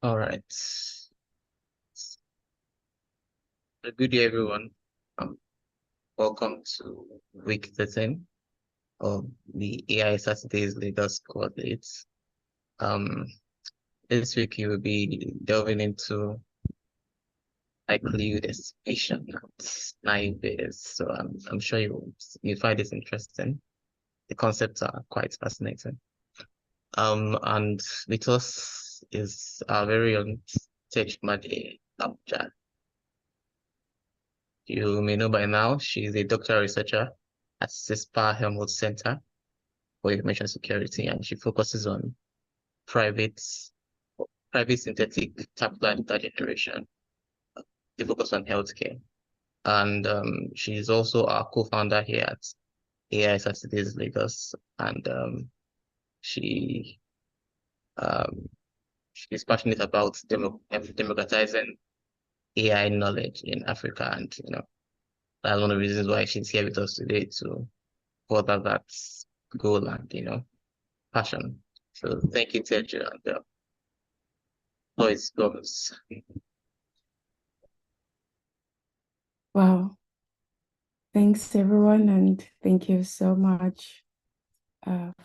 All right. Good day, everyone. Um, Welcome to week 13 of the AI Saturdays Lagos coordinates. Um, this week you will be delving into likelihood estimation and naive Bayes. So I'm sure you find this interesting. The concepts are quite fascinating. And with us is our very own Tejumade Afonja. You may know by now, she's a doctoral researcher at CISPA Helmholtz Center for Information Security, and she focuses on private private synthetic tabular data generation. They focus on healthcare. And she's also our co-founder here at AI Saturdays Lagos. And she um, she's passionate about democratizing AI knowledge in Africa. And that's one of the reasons why she's here with us today to further that goal and passion. So thank you, Teju, and Lois Gomez. Wow. Thanks, everyone, and thank you so much,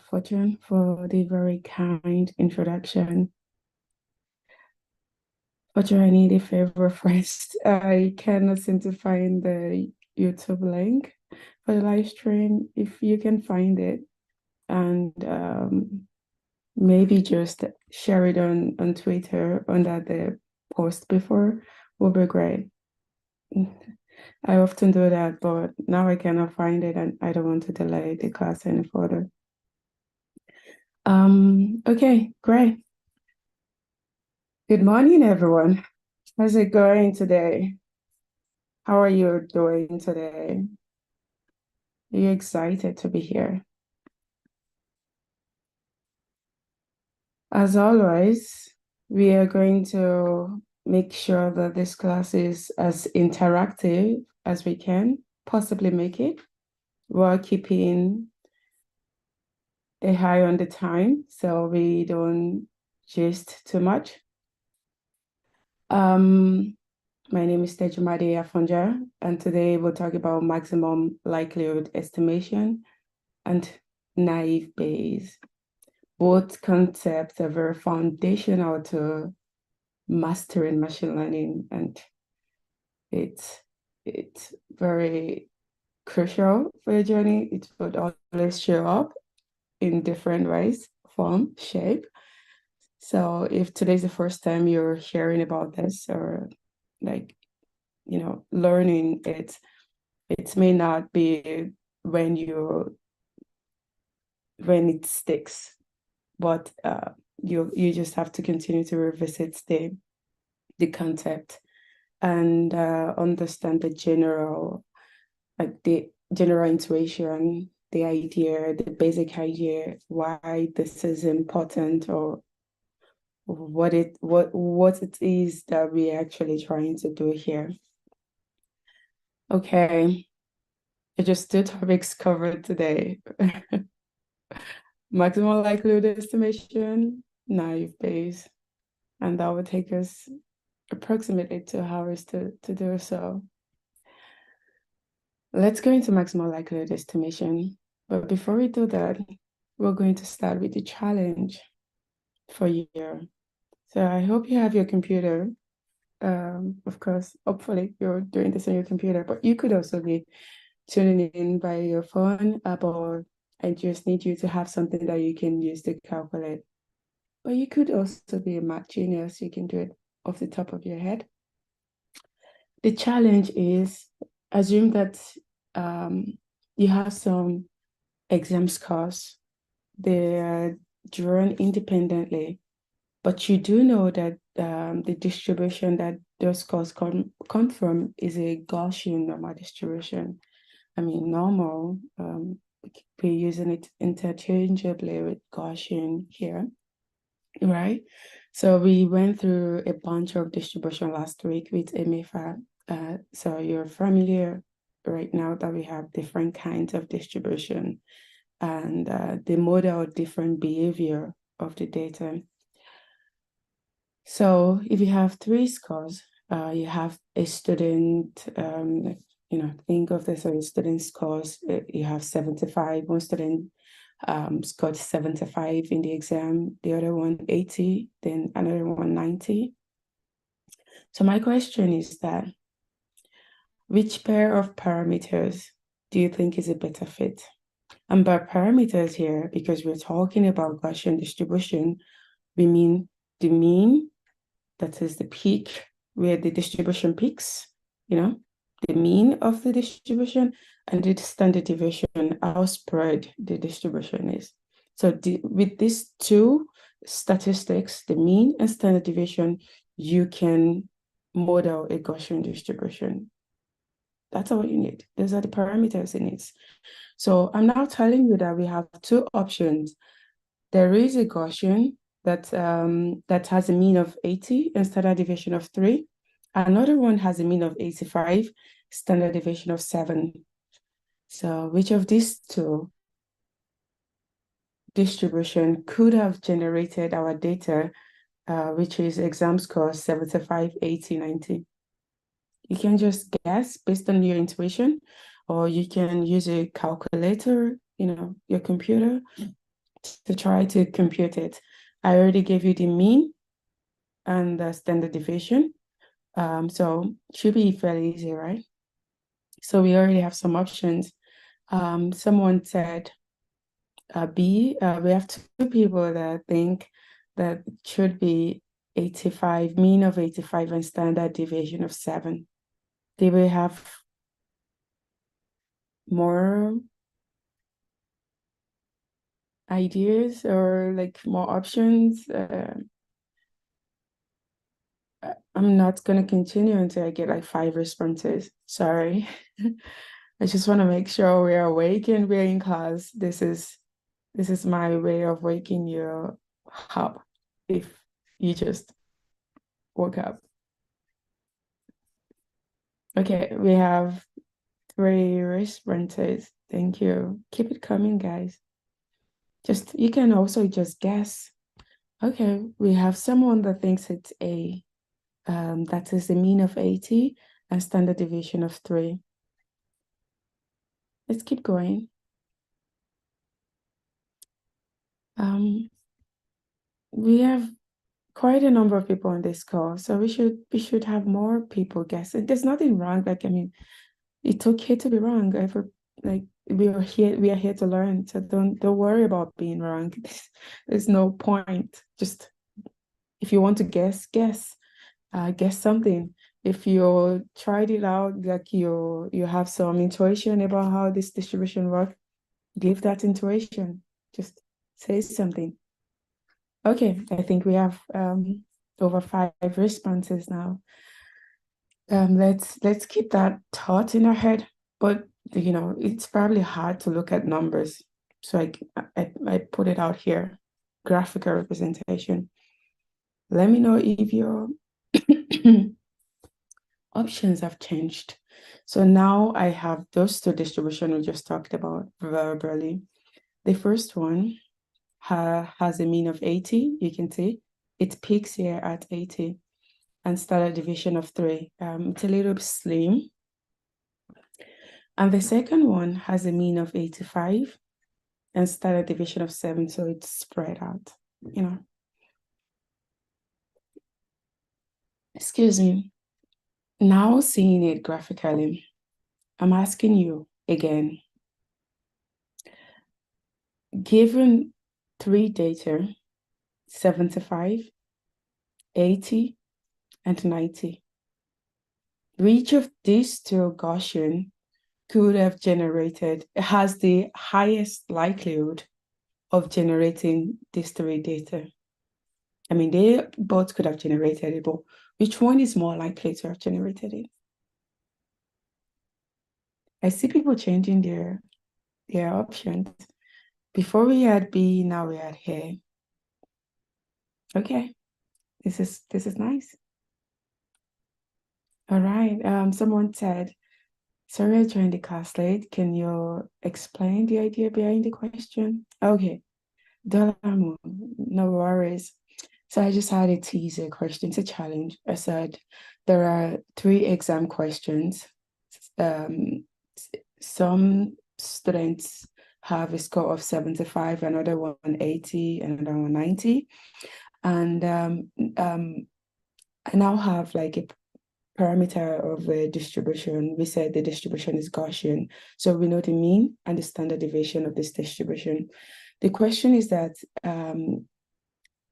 Fortune, for the very kind introduction. Fortune, I need a favor first. I cannot seem to find the YouTube link for the live stream. If you can find it, and maybe just share it on Twitter under the post before, would be great. I often do that, but now I cannot find it and I don't want to delay the class any further. Okay, great. Good morning, everyone. How's it going today? How are you doing today? Are you excited to be here? As always, we are going to make sure that this class is as interactive as we can possibly make it, while keeping a high on the time so we don't gist too much. My name is Tejumade Afonja, and today we'll talk about maximum likelihood estimation and naive Bayes. Both concepts are very foundational to mastering machine learning, and it's very crucial for your journey. It would always show up in different ways, form, shape. So if today's the first time you're hearing about this or learning it may not be when it sticks, but you just have to continue to revisit the concept and understand the general intuition, the idea, the basic idea, why this is important, or what it is that we're actually trying to do here. Okay, just 2 topics covered today. Maximum likelihood estimation, naive Bayes, and that would take us approximately 2 hours to do so. Let's go into maximum likelihood estimation. But before we do that, we're going to start with the challenge for you. So I hope you have your computer. Of course, hopefully you're doing this on your computer, but you could also be tuning in by your phone, or I just need you to have something that you can use to calculate. But you could also be a math genius. You can do it off the top of your head. The challenge is, assume that you have some exam scores. They are drawn independently, but you do know that the distribution that those scores come from is a Gaussian normal distribution. I mean, normal, we're using it interchangeably with Gaussian here, right? So we went through a bunch of distribution last week with MFA. So you're familiar right now that we have different kinds of distribution and they model different behavior of the data. So if you have 3 scores, you have a student, think of this as a student scores, you have 75, one student scored 75 in the exam, the other one 80, then another one 90. So my question is that, which pair of parameters do you think is a better fit? And by parameters here, because we're talking about Gaussian distribution, we mean the mean, that is the peak where the distribution peaks, the mean of the distribution, and the standard deviation, how spread the distribution is. So with these 2 statistics, the mean and standard deviation, you can model a Gaussian distribution. That's all you need. Those are the parameters it needs. So I'm now telling you that we have 2 options. There is a Gaussian that has a mean of 80 and standard deviation of 3. Another one has a mean of 85, standard deviation of 7. So which of these 2 distribution could have generated our data, which is exam score 75, 80, 90? You can just guess based on your intuition, or you can use a calculator, your computer, to try to compute it. I already gave you the mean and the standard deviation. So should be fairly easy, right? So we already have some options. Someone said B. We have 2 people that think that it should be 85, mean of 85 and standard deviation of 7. They will have more ideas or like more options. I'm not going to continue until I get like 5 responses. Sorry. I just want to make sure we're awake and we're in class. This is my way of waking you up if you just woke up. Okay, we have 3 responses. Thank you. Keep it coming, guys. You can also just guess. Okay, we have someone that thinks it's A. That is the mean of 80 and standard deviation of 3. Let's keep going. We have quite a number of people on this call, so we should have more people guess. There's nothing wrong. Like, I mean, it's okay to be wrong. We are here to learn. So don't worry about being wrong. There's no point. Just if you want to guess something. If you tried it out, like you have some intuition about how this distribution works, give that intuition. Just say something. Okay, I think we have over 5 responses now. Let's keep that thought in our head, but it's probably hard to look at numbers, so I put it out here, graphical representation. Let me know if your options have changed. So now I have those 2 distributions we just talked about verbally. The first one has a mean of 80. You can see it peaks here at 80 and standard deviation of 3. It's a little slim. And the second one has a mean of 85 and standard deviation of 7, so it's spread out, Excuse me. Now seeing it graphically, I'm asking you again, given 3 data, 75, 80, and 90, which of these 2 Gaussian could have has the highest likelihood of generating these 3 data? I mean, they both could have generated it, but which one is more likely to have generated it? I see people changing their options. Before we had B, now we had A. Okay, this is nice. All right. Someone said, sorry, I joined the class late. Can you explain the idea behind the question? Okay. No worries. So I just had a teaser question, it's a challenge. I said there are 3 exam questions. Some students have a score of 75, another one 80, another one 90. And I now have like a parameter of a distribution. We said the distribution is Gaussian. So we know the mean and the standard deviation of this distribution. The question is that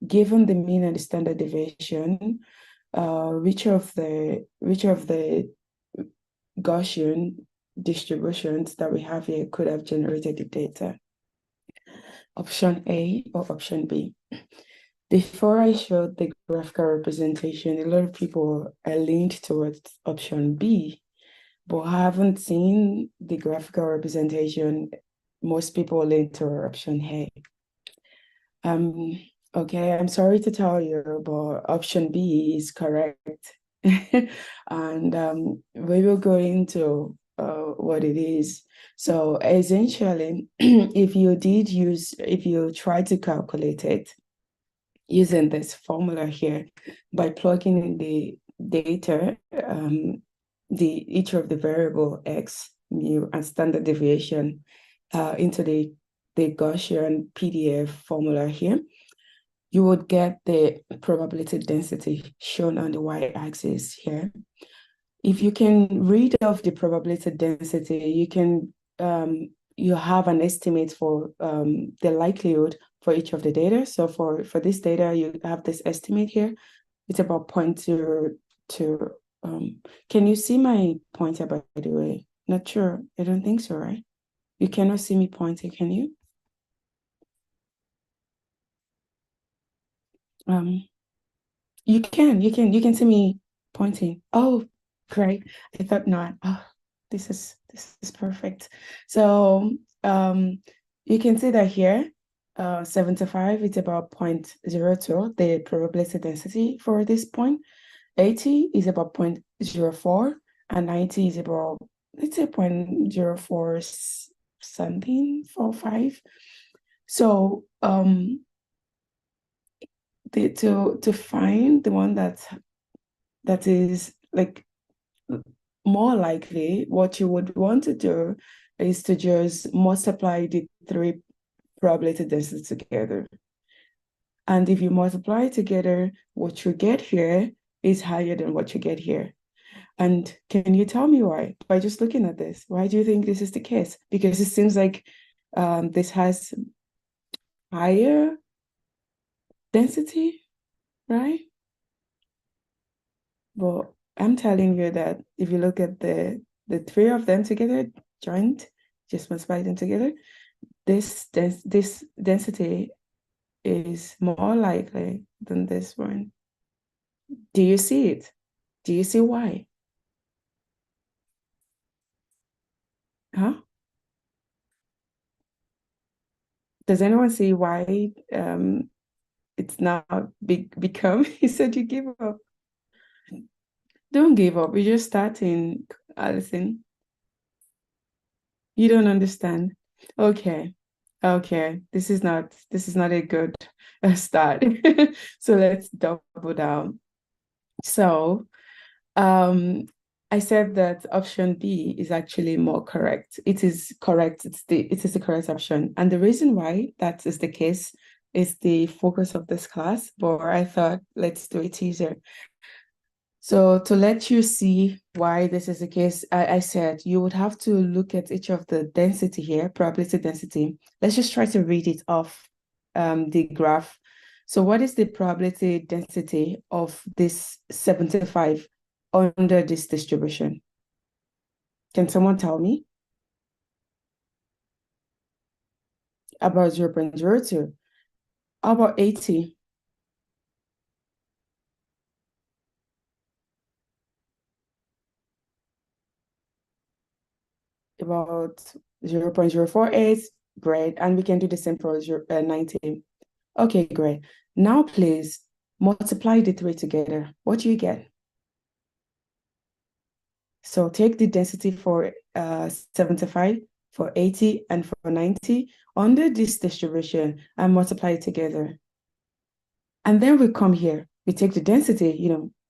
given the mean and the standard deviation, which of the Gaussian distributions that we have here could have generated the data? Option A or option B? Before I showed the graphical representation, a lot of people are leaned towards option B, but I haven't seen the graphical representation. Most people lean toward option A. Okay, I'm sorry to tell you, but option B is correct. And we will go into what it is. So essentially, if you try to calculate it using this formula here, by plugging in the data, each of the variable x, mu, and standard deviation into the Gaussian PDF formula here, you would get the probability density shown on the y-axis here. If you can read off the probability density, you can you have an estimate for the likelihood for each of the data. So for this data, you have this estimate here. It's about 0.02. Can you see my pointer, by the way? Not sure. I don't think so, right? You cannot see me pointing, can you? You can see me pointing. Oh, great. I thought not. Oh, this is perfect. So you can see that here, 75, it's about 0.02, the probability density for this point. 80 is about 0.04, and 90 is about, let's say, 0.04 something, 45. So to find the one that is like more likely, what you would want to do is to just multiply the 3 probability densities together. And if you multiply together, what you get here is higher than what you get here. And can you tell me why? By just looking at this, why do you think this is the case? Because it seems like this has higher density, right? But I'm telling you that if you look at the 3 of them together, joint, just multiply them together, this density is more likely than this one. Do you see it? Do you see why? Huh? Does anyone see why it's now become? You said you give up. Don't give up. You're just starting, Alison. You don't understand. Okay. Okay. This is not a good start. So let's double down. So I said that option B is actually more correct. It is correct. It is the correct option. And the reason why that is the case is the focus of this class, but I thought let's do it easier. So to let you see why this is the case, I said you would have to look at each of the density here, probability density. Let's just try to read it off the graph. So what is the probability density of this 75 under this distribution? Can someone tell me? About 0.02. How about 80? About 0.048. Great. And we can do the same for 90. Okay, great. Now, please multiply the 3 together. What do you get? So take the density for 75, for 80, and for 90 under this distribution and multiply it together. And then we come here, we take the density,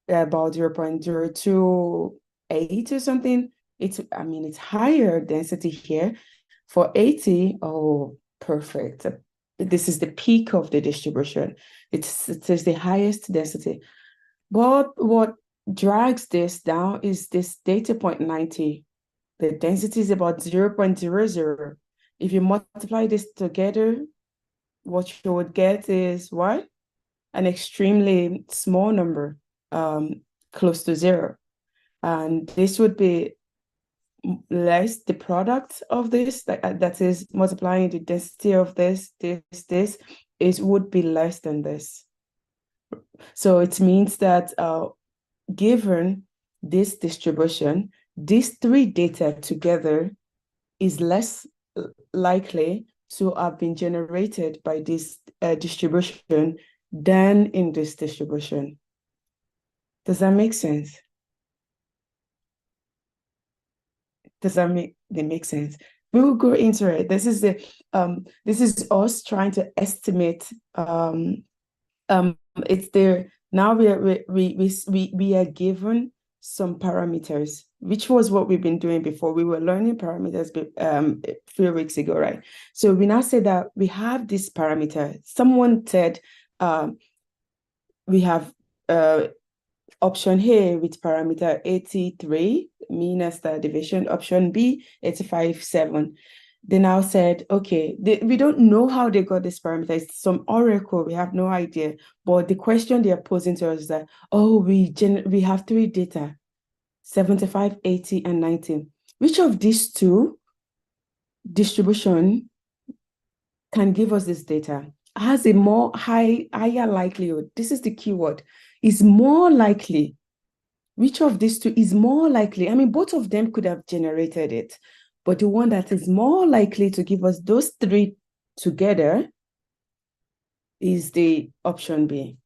about 0.028 or something. It's higher density here. For 80, oh, perfect. This is the peak of the distribution. It is the highest density. But what drags this down is this data point 90. The density is about 0.00. If you multiply this together, what you would get is what? An extremely small number, close to zero. And this would be less the product of this, that is multiplying the density of this would be less than this. So it means that given this distribution, these three data together is less likely to have been generated by this distribution than in this distribution. Does that make sense? Does that make sense? We will go into it. This is us trying to estimate. It's there now. We are given some parameters, which was what we've been doing before. We were learning parameters a few weeks ago, right? So we now say that we have this parameter. Someone said we have option A with parameter 83, mean as the division, option B, 85.7. They now said, okay, we don't know how they got this parameter. It's some oracle, we have no idea. But the question they are posing to us is that, oh, we have three data, 75, 80, and 90. Which of these two distribution can give us this data? Has a higher likelihood. This is the keyword. Is more likely. Which of these two is more likely? I mean, both of them could have generated it, but the one that is more likely to give us those three together is the option B.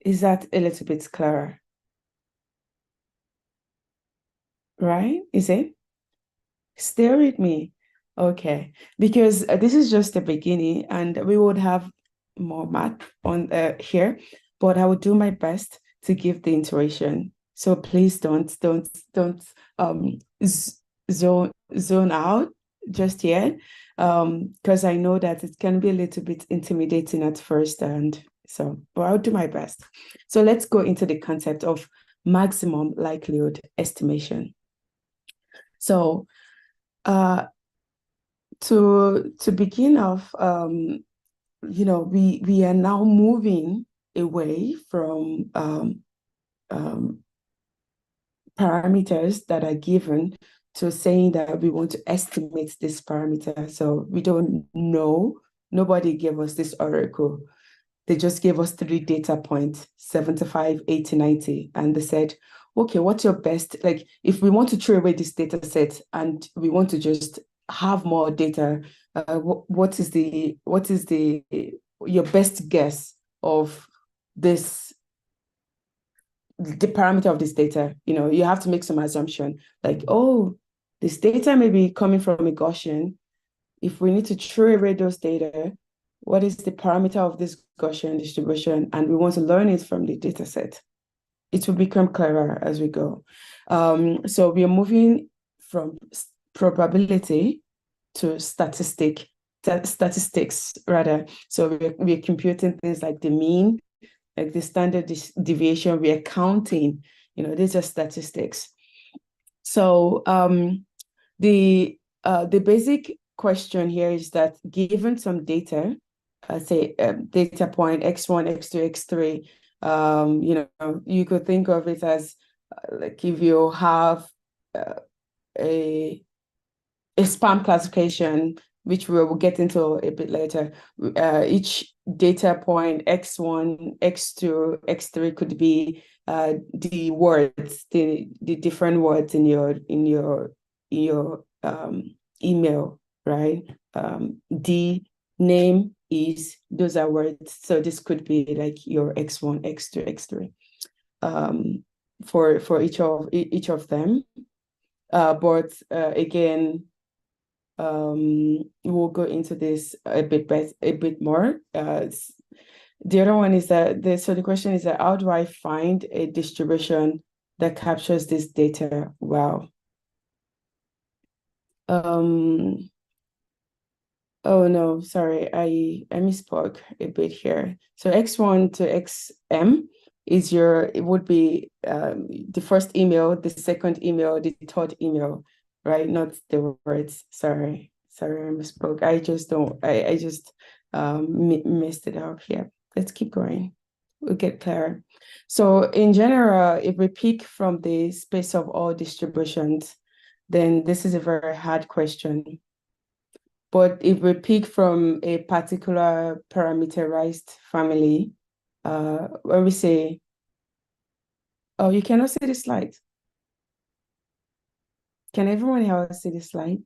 Is that a little bit clearer? Right? Is it? Stay with me. Okay, because this is just the beginning and we would have more math on here, but I will do my best to give the intuition. So please don't zone out just yet, because I know that it can be a little bit intimidating at first, and so, but I'll do my best. So let's go into the concept of maximum likelihood estimation. So to begin off, we are now moving away from parameters that are given to saying that we want to estimate this parameter. So we don't know. Nobody gave us this oracle. They just gave us three data points, 75, 80, 90. And they said, okay, what's your best? Like, if we want to throw away this data set and we want to just have more data, what is your best guess of this, the parameter of this data? You have to make some assumption like, oh, this data may be coming from a Gaussian. If we need to throw away those data, what is the parameter of this Gaussian distribution? And we want to learn it from the data set. It will become clearer as we go. So we are moving from probability to statistics rather. So we're computing things like the mean, like the standard deviation. We are counting, these are statistics. So the basic question here is that given some data, say data point x1, x2, x3, you could think of it as like if you have a spam classification, which we will get into a bit later. Each data point x1, x2, x3 could be the words, the different words in your email, right? The name is, those are words. So this could be like your x1, x2, x3 for each of them. But again, we'll go into this a bit more. The other one is that so the question is that how do I find a distribution that captures this data well? Oh no, sorry, I misspoke a bit here. So X1 to XM is it would be the first email, the second email, the third email, right? Not the words. Sorry, I misspoke. I just messed it up here. Let's keep going. We'll get clearer. So in general, if we pick from the space of all distributions, then this is a very hard question. But if we pick from a particular parameterized family, when we say, oh, you cannot see the slide. Can everyone else see the slide?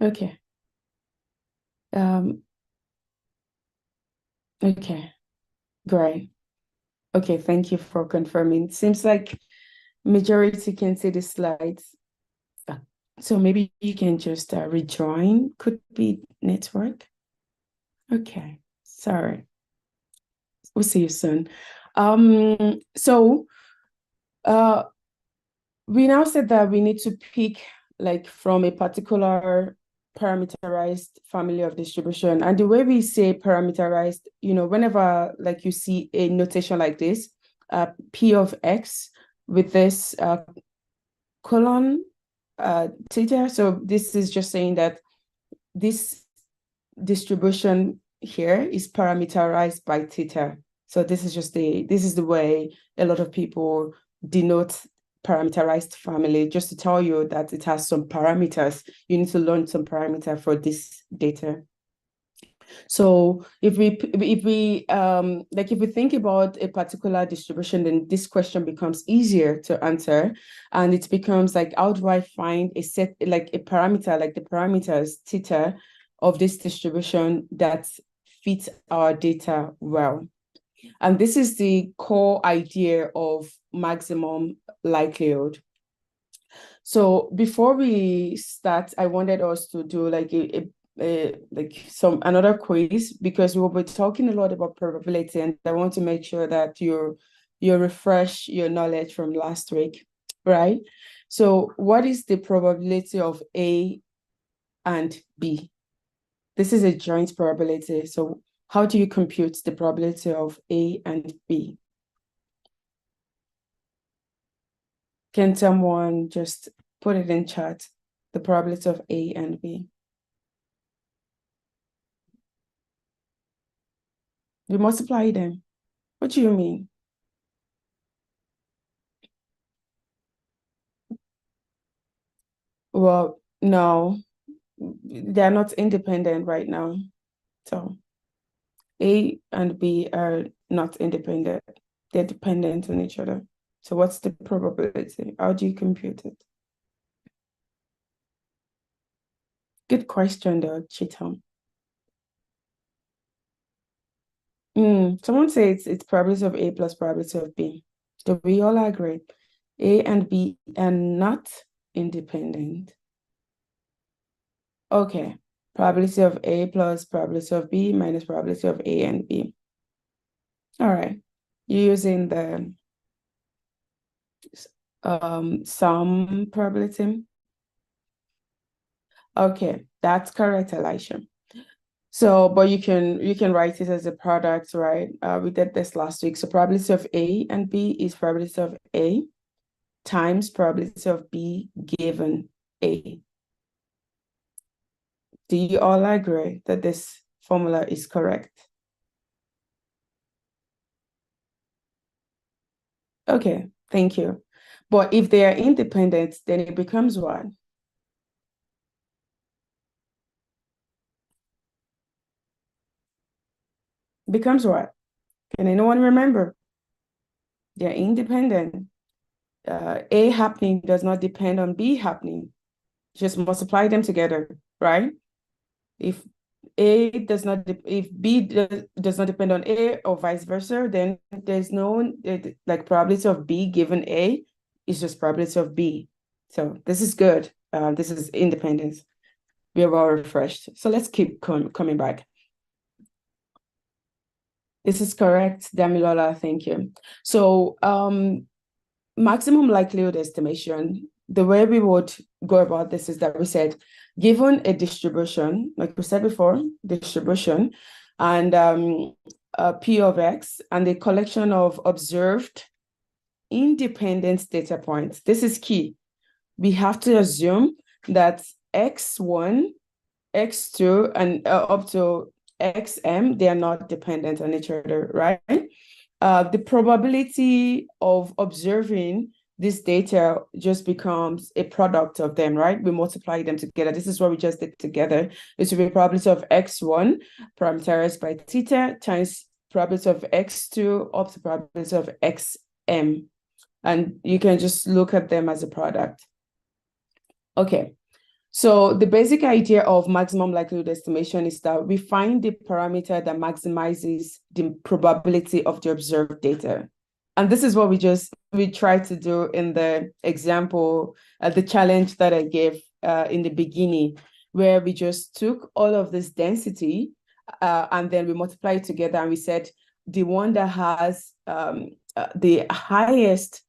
Okay. Okay, great. Okay, thank you for confirming. Seems like majority can see the slides. So maybe you can just rejoin. Could be network. Okay, sorry. We'll see you soon. So we now said that we need to pick like from a particular parameterized family of distribution. And the way we say parameterized, whenever like you see a notation like this, P of X with this colon theta. So this is just saying that this distribution here is parameterized by theta. So this is the way a lot of people denote parameterized family, just to tell you that it has some parameters. You need to learn some parameter for this data. So if we think about a particular distribution, then this question becomes easier to answer, and it becomes like, how do I find a set, like a parameter, like the parameters theta of this distribution that fits our data well? And this is the core idea of maximum likelihood. So before we start, I wanted us to do like another quiz, because we will be talking a lot about probability, and I want to make sure that you refresh your knowledge from last week, right? So what is the probability of A and B? This is a joint probability. So how do you compute the probability of A and B? Can someone just put it in chat, the probability of A and B? You multiply them. What do you mean? Well, no, they're not independent right now. So A and B are not independent. They're dependent on each other. So what's the probability? How do you compute it? Good question though, Chitam. Someone says it's probability of A plus probability of B. So we all agree. A and B are not independent. Okay. Probability of A plus probability of B minus probability of A and B. All right. You're using the sum probability. Okay, that's correct, Elisha. So, but you can write it as a product, right? We did this last week. So probability of A and B is probability of A times probability of B given A. Do you all agree that this formula is correct? Okay, thank you. But if they are independent, then it becomes what? Becomes what? Can anyone remember? They're independent. A happening does not depend on B happening. Just multiply them together, right? If if B does not depend on A or vice versa, then there's no like probability of B given A is just probability of B. So this is good. This is independence. we're well refreshed. So let's keep coming back. This is correct, Damilola, thank you. So maximum likelihood estimation, the way we would go about this is that we said, given a distribution, like we said before, distribution, and P of X, and the collection of observed independent data points. This is key. We have to assume that X1, X2, and up to XM, they are not dependent on each other, right? The probability of observing this data just becomes a product of them, right? We multiply them together. This is what we just did together. It will be probability of X1 parameterized by theta times probability of X2 up to probability of XM. And you can just look at them as a product. Okay. So the basic idea of maximum likelihood estimation is that we find the parameter that maximizes the probability of the observed data. And this is what we tried to do in the example, the challenge that I gave in the beginning, where we just took all of this density and then we multiplied it together, and we said the one that has the highest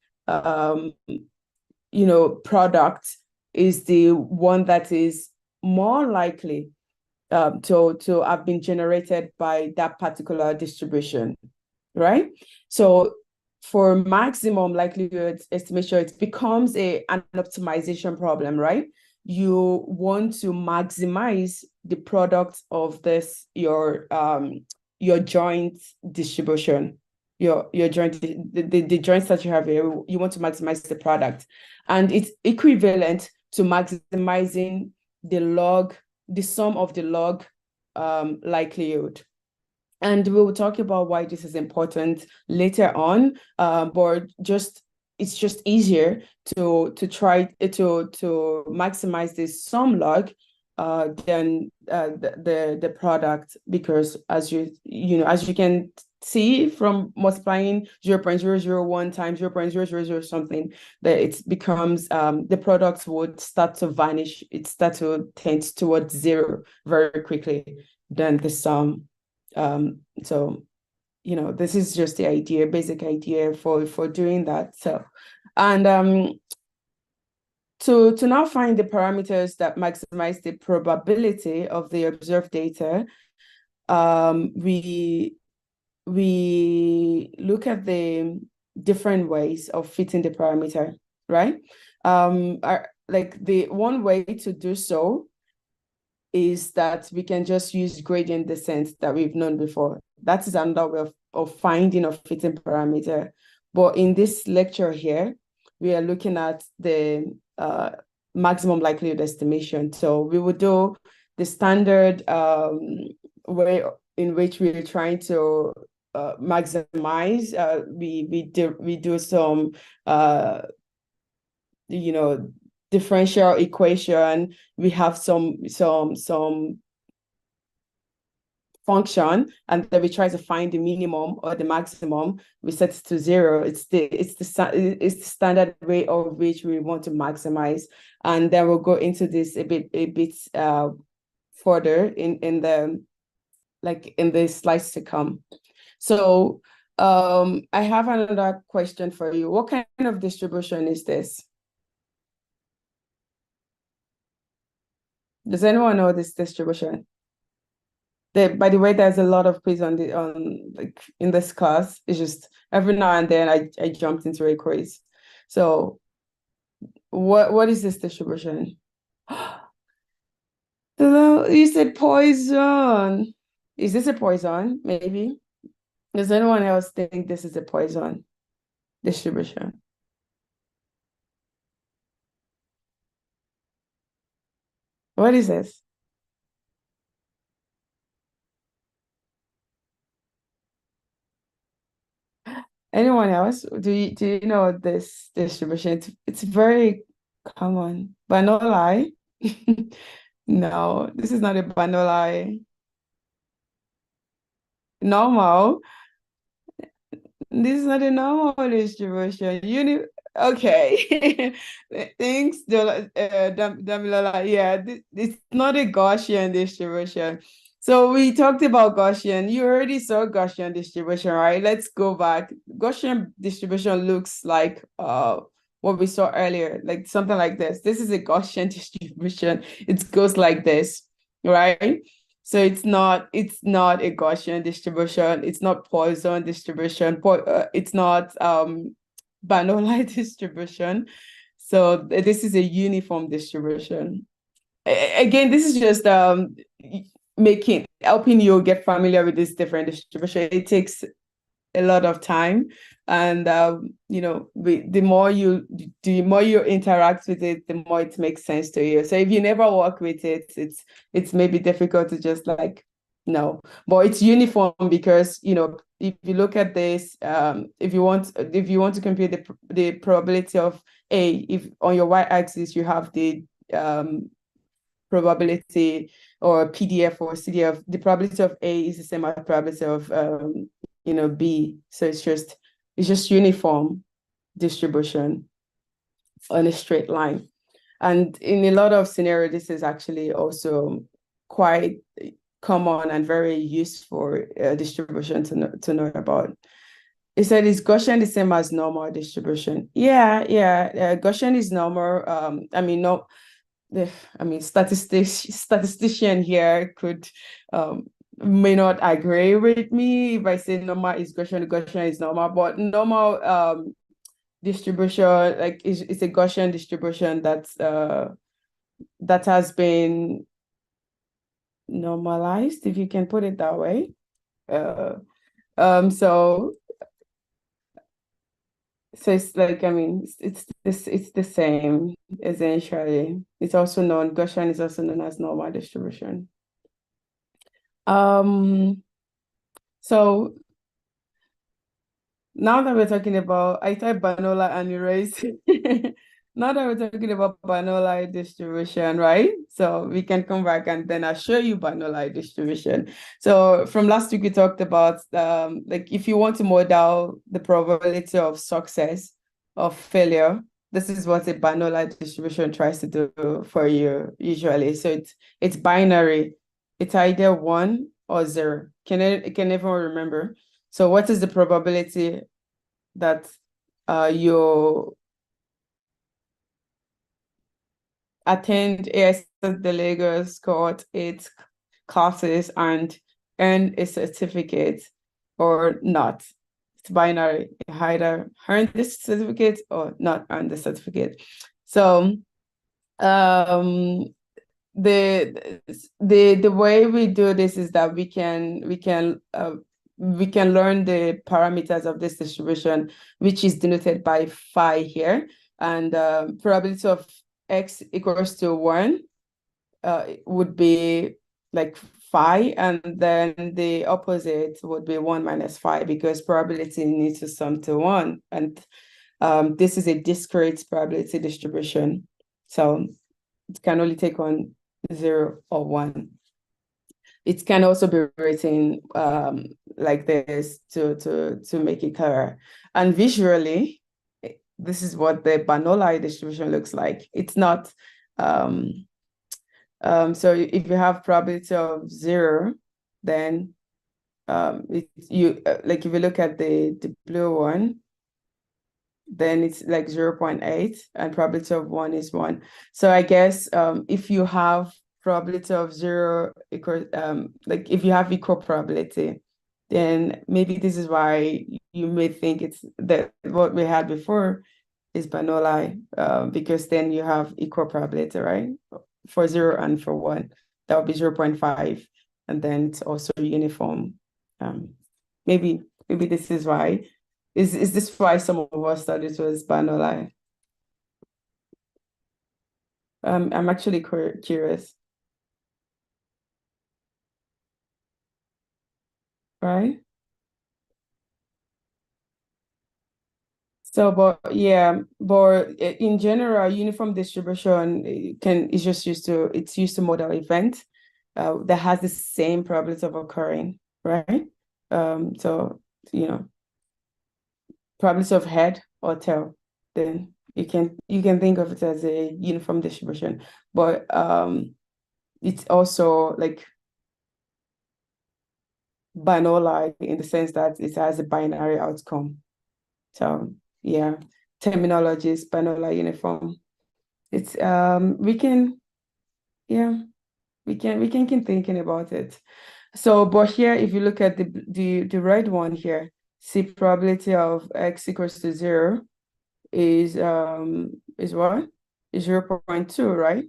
product is the one that is more likely to have been generated by that particular distribution, right? So for maximum likelihood estimation, it becomes an optimization problem, right? You want to maximize the product of this, your joint distribution, your joint, the joints that you have here. You want to maximize the product, and it's equivalent to maximizing the sum of the log likelihood. And we will talk about why this is important later on, but it's just easier to try to maximize this sum log than the product, because as you can see from multiplying 0.001 times 0.000 something, that it becomes the products would start to vanish. It starts to tend towards zero very quickly than the sum. So this is just the basic idea for doing that. So, and to now find the parameters that maximize the probability of the observed data, we look at the different ways of fitting the parameter, right? Like the one way to do so is that we can just use gradient descent that we've known before. That is another way of finding a fitting parameter. But in this lecture here, we are looking at the maximum likelihood estimation. So we will do the standard way in which we're trying to maximize. We do some differential equation. We have some function, and then we try to find the minimum or the maximum. We set it to zero. It's the standard way of which we want to maximize, and then we'll go into this a bit further in the slides to come. So I have another question for you. What kind of distribution is this? Does anyone know this distribution? By the way, there's a lot of quiz in this class. It's just every now and then I jumped into a quiz. So what is this distribution? You said Poisson. Is this a Poisson? Maybe. Does anyone else think this is a Poisson distribution? What is this? Anyone else? Do you know this distribution? It's very common. Bernoulli? No, this is not a Bernoulli. Normal? This is not a normal distribution. Okay. Thanks, Damilola. Yeah, it's not a Gaussian distribution. So we talked about Gaussian. You already saw Gaussian distribution, right? Let's go back. Gaussian distribution looks like what we saw earlier, like something like this. This is a Gaussian distribution. It goes like this, right? So it's not a Gaussian distribution. It's not Poisson distribution. It's not Bernoulli distribution. So this is a uniform distribution. Again, this is just helping you get familiar with this different distribution. It takes a lot of time, and the more you interact with it, the more it makes sense to you. So if you never work with it, it's maybe difficult to just like no, but it's uniform because if you look at this, if you want to compute the probability of A, if on your y-axis you have the probability or PDF or CDF, the probability of A is the same as probability of B. So it's just uniform distribution on a straight line. And in a lot of scenarios, this is actually also quite common and very useful distribution to know about. It said, is Gaussian the same as normal distribution? Yeah. Gaussian is normal. Statistician here could may not agree with me if I say normal is Gaussian, Gaussian is normal, but normal distribution, like it's a Gaussian distribution that has been normalized, if you can put it that way. So it's like, it's the same essentially. It's also known, Gaussian is also known as normal distribution. So now that we're talking about, I type Bernoulli and erase. Now that we're talking about Bernoulli distribution, right? So we can come back and then I'll show you Bernoulli distribution. So from last week, we talked about like if you want to model the probability of success or failure, this is what a Bernoulli distribution tries to do for you usually. So it's binary. It's either 1 or 0. Can everyone remember? So what is the probability that you attend AIS the Lagos Cohort 8 classes and earn a certificate or not? It's binary. You either earn this certificate or not earn the certificate. So the way we do this is that we can learn the parameters of this distribution, which is denoted by phi here, and probability of x equals to 1 would be like phi, and then the opposite would be 1 minus phi, because probability needs to sum to 1, and this is a discrete probability distribution, so it can only take on 0 or 1. It can also be written like this to make it clearer. And visually, this is what the Bernoulli distribution looks like. It's not, so if you have probability of 0, then like if you look at the blue one, then it's like 0.8 and probability of 1 is 1. So I guess if you have probability of 0 equal, like if you have equal probability, then maybe this is why you may think it's that what we had before is Bernoulli, because then you have equal probability, right? For 0 and for 1, that would be 0.5, and then it's also uniform. Maybe this is why. Is this why some of us thought it was Bernoulli? I'm actually curious. Right? So, but in general, uniform distribution is used to model event that has the same probability of occurring, right? So probability of head or tail. then you can think of it as a uniform distribution. But it's also like binary in the sense that it has a binary outcome. So yeah, terminology is binary uniform. It's we can keep thinking about it. So, but here, if you look at the red one here, see probability of x equals to 0 is what? Is 0.2, right?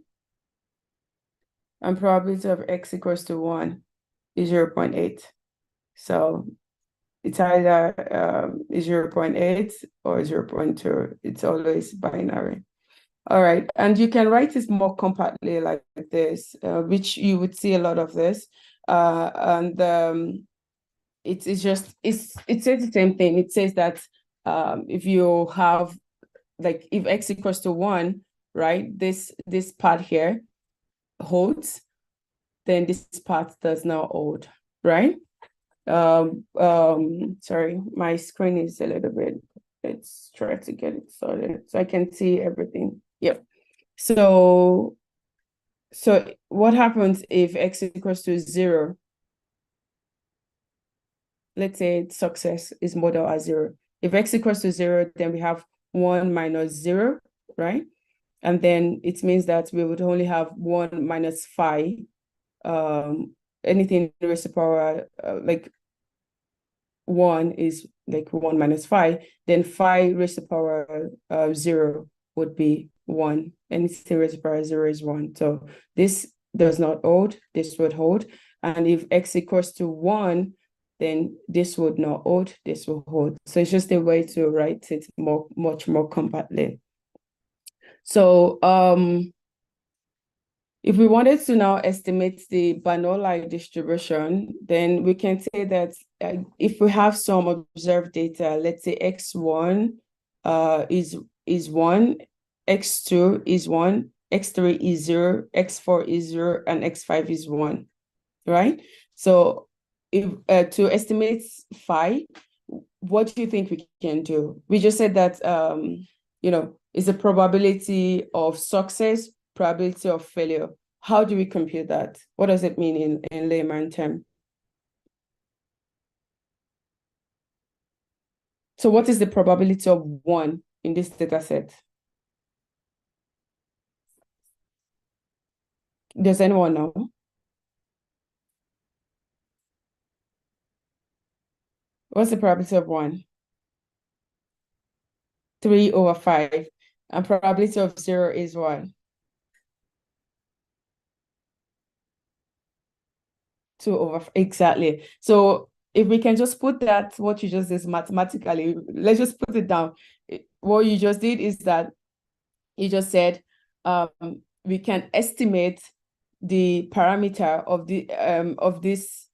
And probability of x equals to 1 is 0.8. So it's either 0.8 or 0.2. It's always binary. All right, and you can write this more compactly like this, which you would see a lot of this. And it says the same thing. It says that if you have, like, if x equals to 1, right, this part here holds, then this part does not hold, right? Sorry, my screen is a little bit, let's try to get it sorted so I can see everything. Yep. So what happens if x equals to 0? Let's say success is modeled as 0. If x equals to 0, then we have 1 minus 0, right? And then it means that we would only have 1 minus phi, anything raised to power, like 1 is like 1 minus phi, then phi raised to power 0 would be 1. Anything raised to power 0 is 1. So this does not hold, this would hold. And if x equals to 1, then this would not hold, this will hold. So it's just a way to write it much more compactly. So if we wanted to now estimate the Bernoulli distribution, then we can say that if we have some observed data, let's say x1 is 1, x2 is 1, x3 is 0, x4 is 0, and x5 is 1, right? So if to estimate phi, what do you think we can do? We just said that is the probability of success, probability of failure. How do we compute that? What does it mean in layman term? So what is the probability of 1 in this data set? Does anyone know? What's the probability of 1? 3/5. And probability of 0 is what? 2/5. Exactly. So if we can just put that, what you just did mathematically, let's just put it down. What you just did is that you just said we can estimate the parameter of this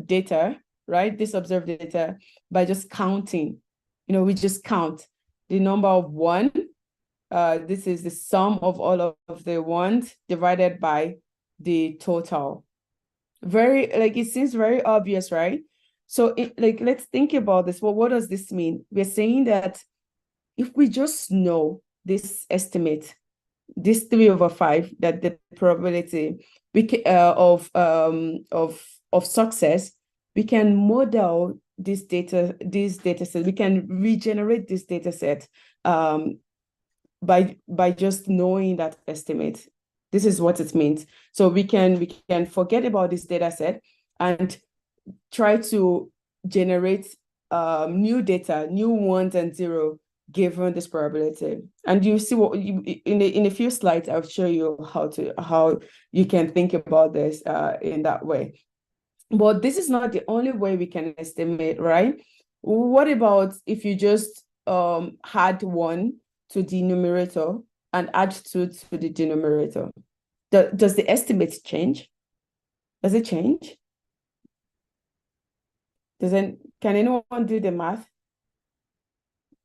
data, right? This observed data by just counting. We just count the number of 1. This is the sum of all of the 1s divided by the total. It seems very obvious, right? So let's think about this. Well, what does this mean? We're saying that if we just know this estimate, this 3/5, that the probability of success, we can model this data set. We can regenerate this data set by just knowing that estimate. This is what it means. So we can forget about this data set and try to generate new data, new 1s and 0, given this probability. And you see what in a few slides, I'll show you how you can think about this in that way. But this is not the only way we can estimate, right? What about if you just add 1 to the numerator and add 2 to the denominator? Does the estimate change? Does it change? Can anyone do the math?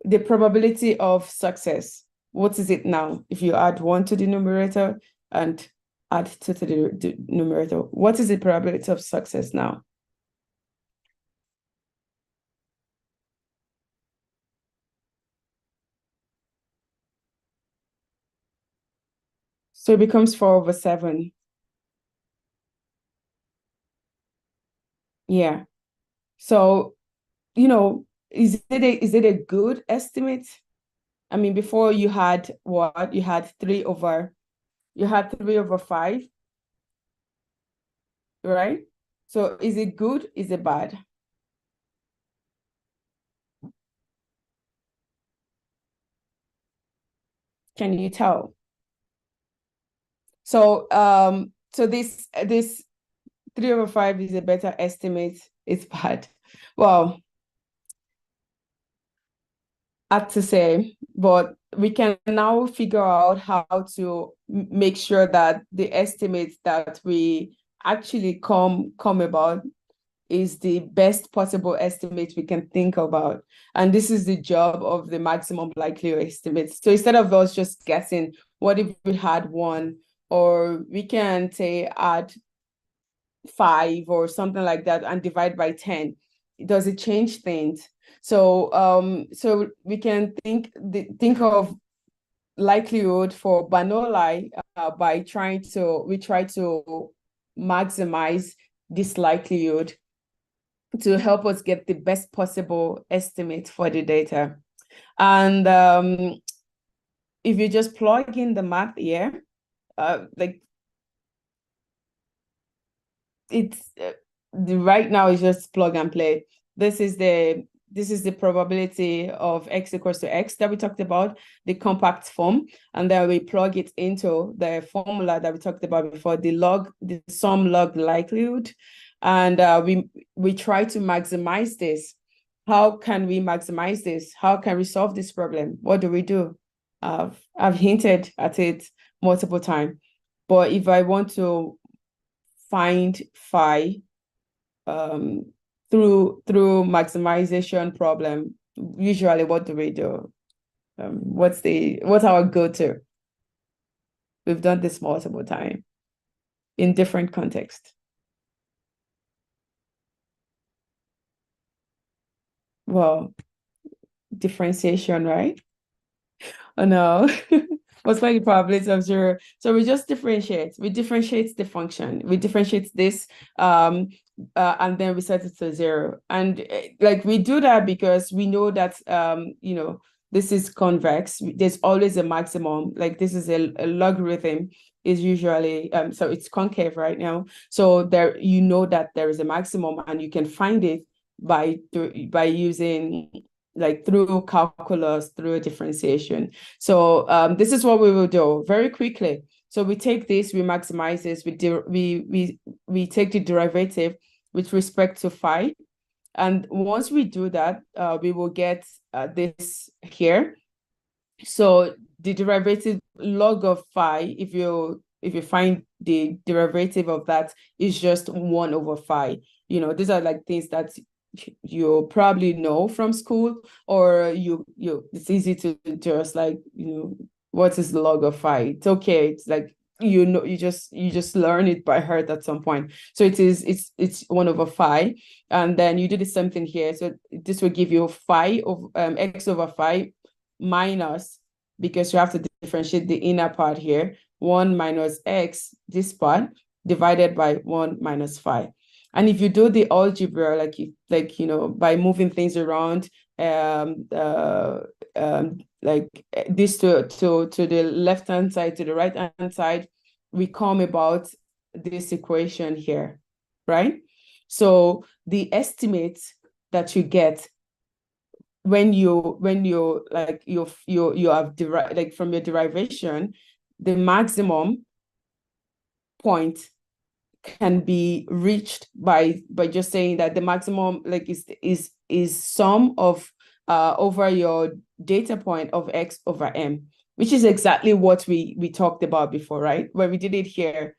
The probability of success, what is it now? If you add 1 to the numerator and add 2 to the numerator, what is the probability of success now? So it becomes 4/7. Yeah. So, is it a good estimate? I mean, before you had what? You had 3/5, right? So is it good? Is it bad? Can you tell? So this 3/5 is a better estimate. It's bad. Well, hard to say, but we can now figure out how to make sure that the estimates that we actually come about is the best possible estimate we can think about. And this is the job of the maximum likelihood estimates. So instead of us just guessing, what if we had one, or we can say add 5 or something like that and divide by 10. Does it change things? So we can think of likelihood for Banolai by try to maximize this likelihood to help us get the best possible estimate for the data. And if you just plug in the math here, like it's right now it's just plug and play. This is the probability of x equals to x that we talked about, the compact form, and then we plug it into the formula that we talked about before, the sum log likelihood, and we try to maximize this. How can we maximize this? How can we solve this problem? What do we do? I've hinted at it multiple times, but if I want to find phi through maximization problem, usually what do we do? What's our go-to? We've done this multiple times in different contexts. Well, differentiation, right? Oh no. What's the probability of 0? So we just differentiate. We differentiate the function. We differentiate this, and then we set it to 0. And like we do that because we know that this is convex. There's always a maximum. Like this is a logarithm is usually so it's concave right now. So there that there is a maximum, and you can find it by using like through calculus, through a differentiation. So this is what we will do very quickly. So we take this, we maximize this, we take the derivative with respect to phi. And once we do that, we will get this here. So the derivative log of phi, if you find the derivative of that, is just 1/phi. These are like things that you probably know from school, or it's easy to just like, what is the log of phi? It's okay. It's like, you just learn it by heart at some point. So it's 1/phi, and then you do the same thing here. So this will give you phi of x/phi minus, because you have to differentiate the inner part here, 1 minus x, this part, divided by 1 minus phi. And if you do the algebra, by moving things around, like this to the left-hand side, to the right-hand side, we come about this equation here, right? So the estimate that you get when you have derived, like from your derivation, the maximum point can be reached by just saying that the maximum is sum of over your data point of x over m, which is exactly what we talked about before, right? When we did it here,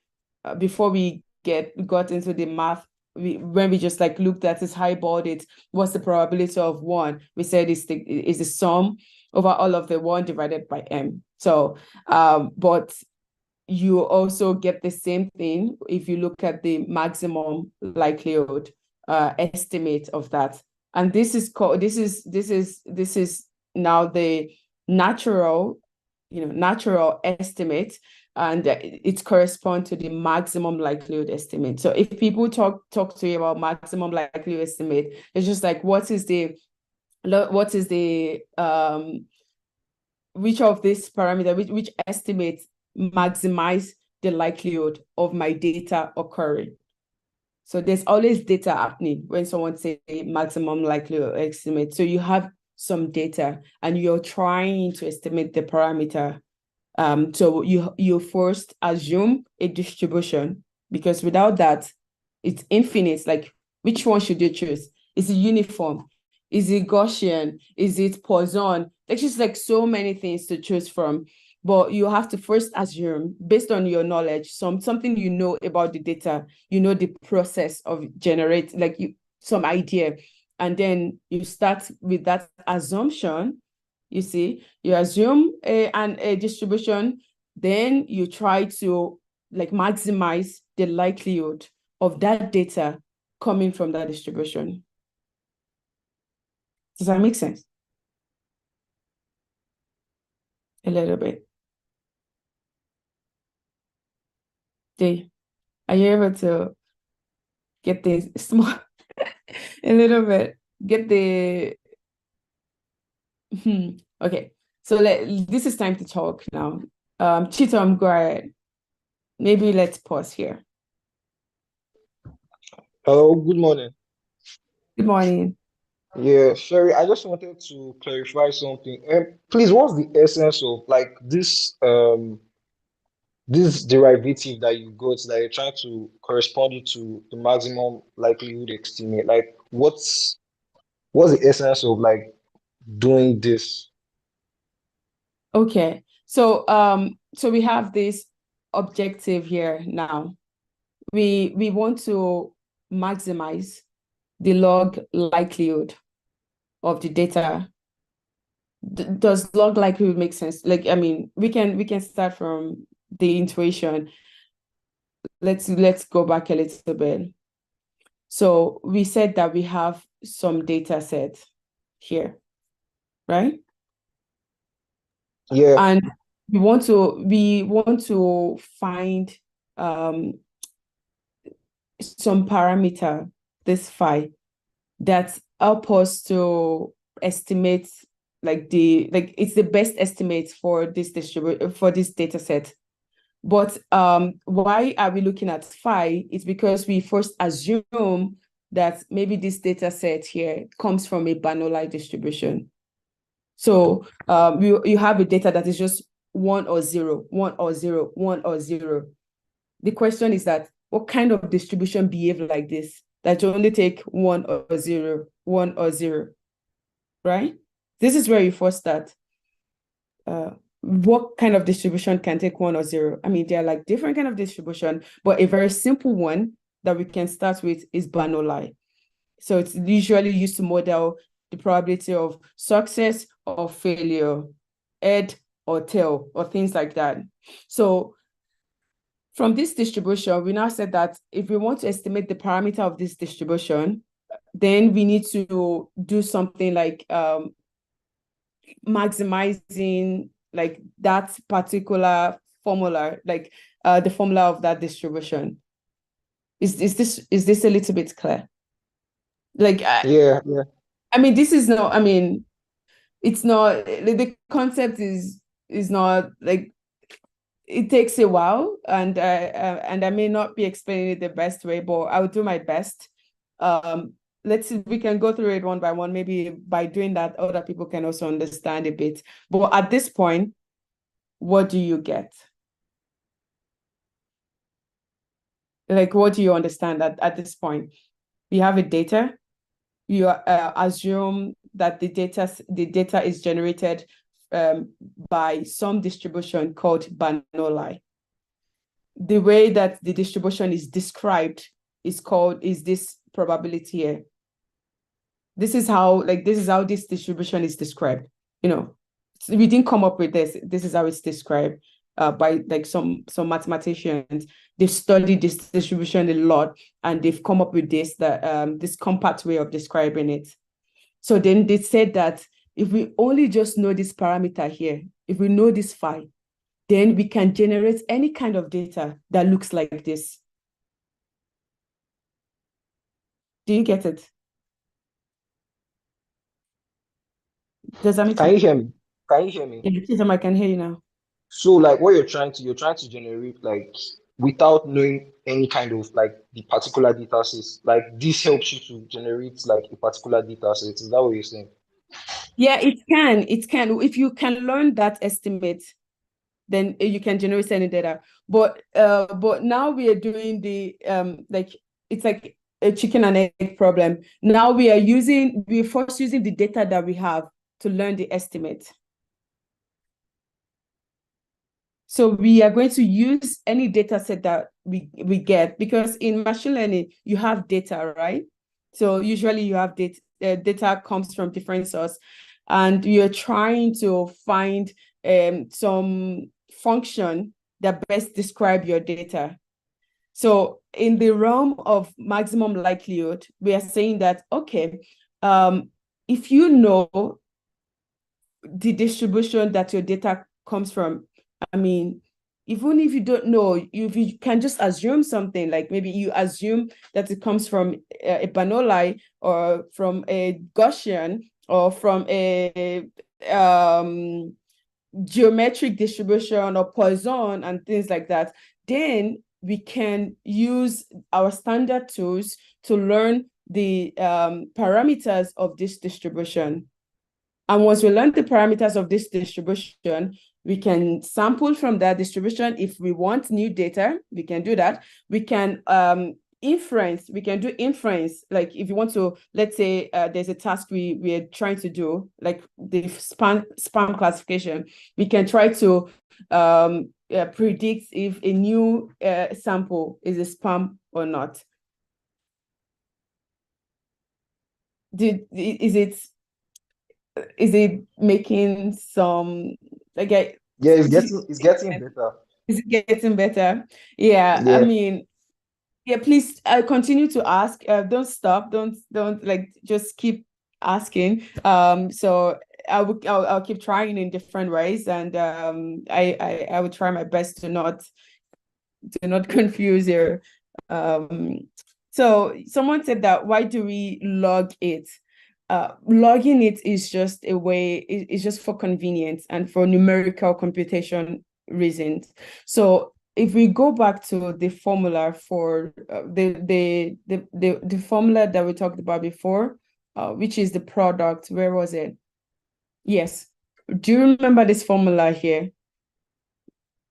before we got into the math, when we just like looked at this highballed it, what's the probability of 1? We said is the sum over all of the 1 divided by m. So but you also get the same thing if you look at the maximum likelihood estimate of that. And this is now the natural estimate and it corresponds to the maximum likelihood estimate. So if people talk to you about maximum likelihood estimate, it's just like, what is the which of this parameter, which estimate maximize the likelihood of my data occurring? So there's always data happening when someone say maximum likelihood estimate. So you have some data and you're trying to estimate the parameter. So you first assume a distribution, because without that, it's infinite. Like, which one should you choose? Is it uniform? Is it Gaussian? Is it Poisson? There's just like so many things to choose from. But you have to first assume, based on your knowledge, something you know about the data, you know the process of generate, like some idea. And then you start with that assumption. You see, you assume a distribution, then you try to like maximize the likelihood of that data coming from that distribution. Does that make sense? A little bit. Are you able to get the small a little bit? Get the okay. So this is time to talk now. Chitom, go ahead. Maybe let's pause here. Hello, good morning. Good morning. Yeah, sorry, I just wanted to clarify something. Please, what's the essence of like this derivative that you got that you're trying to correspond it to the maximum likelihood estimate? Like, what's the essence of like doing this? Okay. So so we have this objective here now. We want to maximize the log likelihood of the data. Does log likelihood make sense? Like, I mean, we can start from the intuition. Let's go back a little bit. So we said that we have some data set here, right? Yeah, And we want to find some parameter, this phi, that help us to estimate it's the best estimate for this data set. But why are we looking at phi? It's because we first assume that maybe this data set here comes from a Bernoulli distribution. So you have a data that is just 1 or 0, 1 or 0, 1 or 0. The question is that what kind of distribution behave like this, that you only take 1 or 0, 1 or 0, right? This is where you first start. What kind of distribution can take 1 or 0? I mean, there are like different kind of distribution, but a very simple one that we can start with is Bernoulli. So it's usually used to model the probability of success or failure, head or tail, or things like that. So from this distribution, we now said that if we want to estimate the parameter of this distribution, then we need to do something like maximizing like that particular formula, like the formula of that distribution. Is this a little bit clear? Like yeah. I mean, this is not, I mean, it's not, the concept is not like, it takes a while, and I may not be explaining it the best way, but I will do my best. Let's see, we can go through it one by one. Maybe by doing that, other people can also understand a bit. But at this point, what do you get? Like, what do you understand at this point? You have a data. You assume that the data is generated by some distribution called Bernoulli. The way that the distribution is described is this probability here. This is how this distribution is described. You know, we didn't come up with this. This is how it's described by like some mathematicians. They've studied this distribution a lot, and they've come up with this compact way of describing it. So then they said that if we only just know this parameter here, if we know this phi, then we can generate any kind of data that looks like this. Do you get it? Does that make Can sense? you hear me? Can you hear me? Yeah, I can hear you now. So like what you're trying to generate like without knowing any kind of like the particular data sets. Like this helps you to generate like a particular data set. Is that what you're saying? Yeah, it can. It can. If you can learn that estimate, then you can generate any data. But now we are doing the like it's like a chicken and egg problem. Now we're first using the data that we have to learn the estimate. So we are going to use any data set that we get, because in machine learning, you have data, right? So usually you have data, data comes from different sources, and you're trying to find some function that best describe your data. So in the realm of maximum likelihood, we are saying that, okay, if you know the distribution that your data comes from, I mean, even if you don't know, you can just assume something, like maybe you assume that it comes from a Bernoulli or from a Gaussian or from a geometric distribution or Poisson and things like that, then we can use our standard tools to learn the parameters of this distribution. And once we learn the parameters of this distribution, we can sample from that distribution. If we want new data, we can do that. We can inference, we can do inference. Like if you want to, let's say there's a task we are trying to do, like the spam classification, we can try to predict if a new sample is a spam or not. Is it making some like Yeah, it's getting better. is it getting better? Yeah, I Yeah. mean, yeah, please continue to ask. Don't stop. Don't like just keep asking. So I'll keep trying in different ways, and I will try my best to not confuse you. So someone said that, why do we log it? Logging it is just a way, it's just for convenience and for numerical computation reasons. So if we go back to the formula for the formula that we talked about before, which is the product, where was it? Yes. Do you remember this formula here?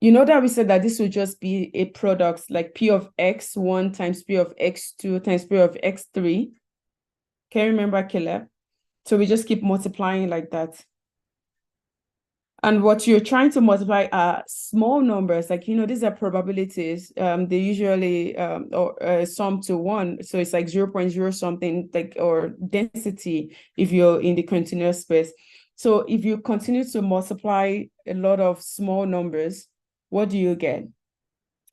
You know that we said that this will just be a product like P of X1 times P of X2 times P of X3. Can you remember, Caleb? So we just keep multiplying like that. And what you're trying to multiply are small numbers, like, these are probabilities. They usually sum to 1. So it's like 0.0 something, like, or density if you're in the continuous space. So if you continue to multiply a lot of small numbers, what do you get?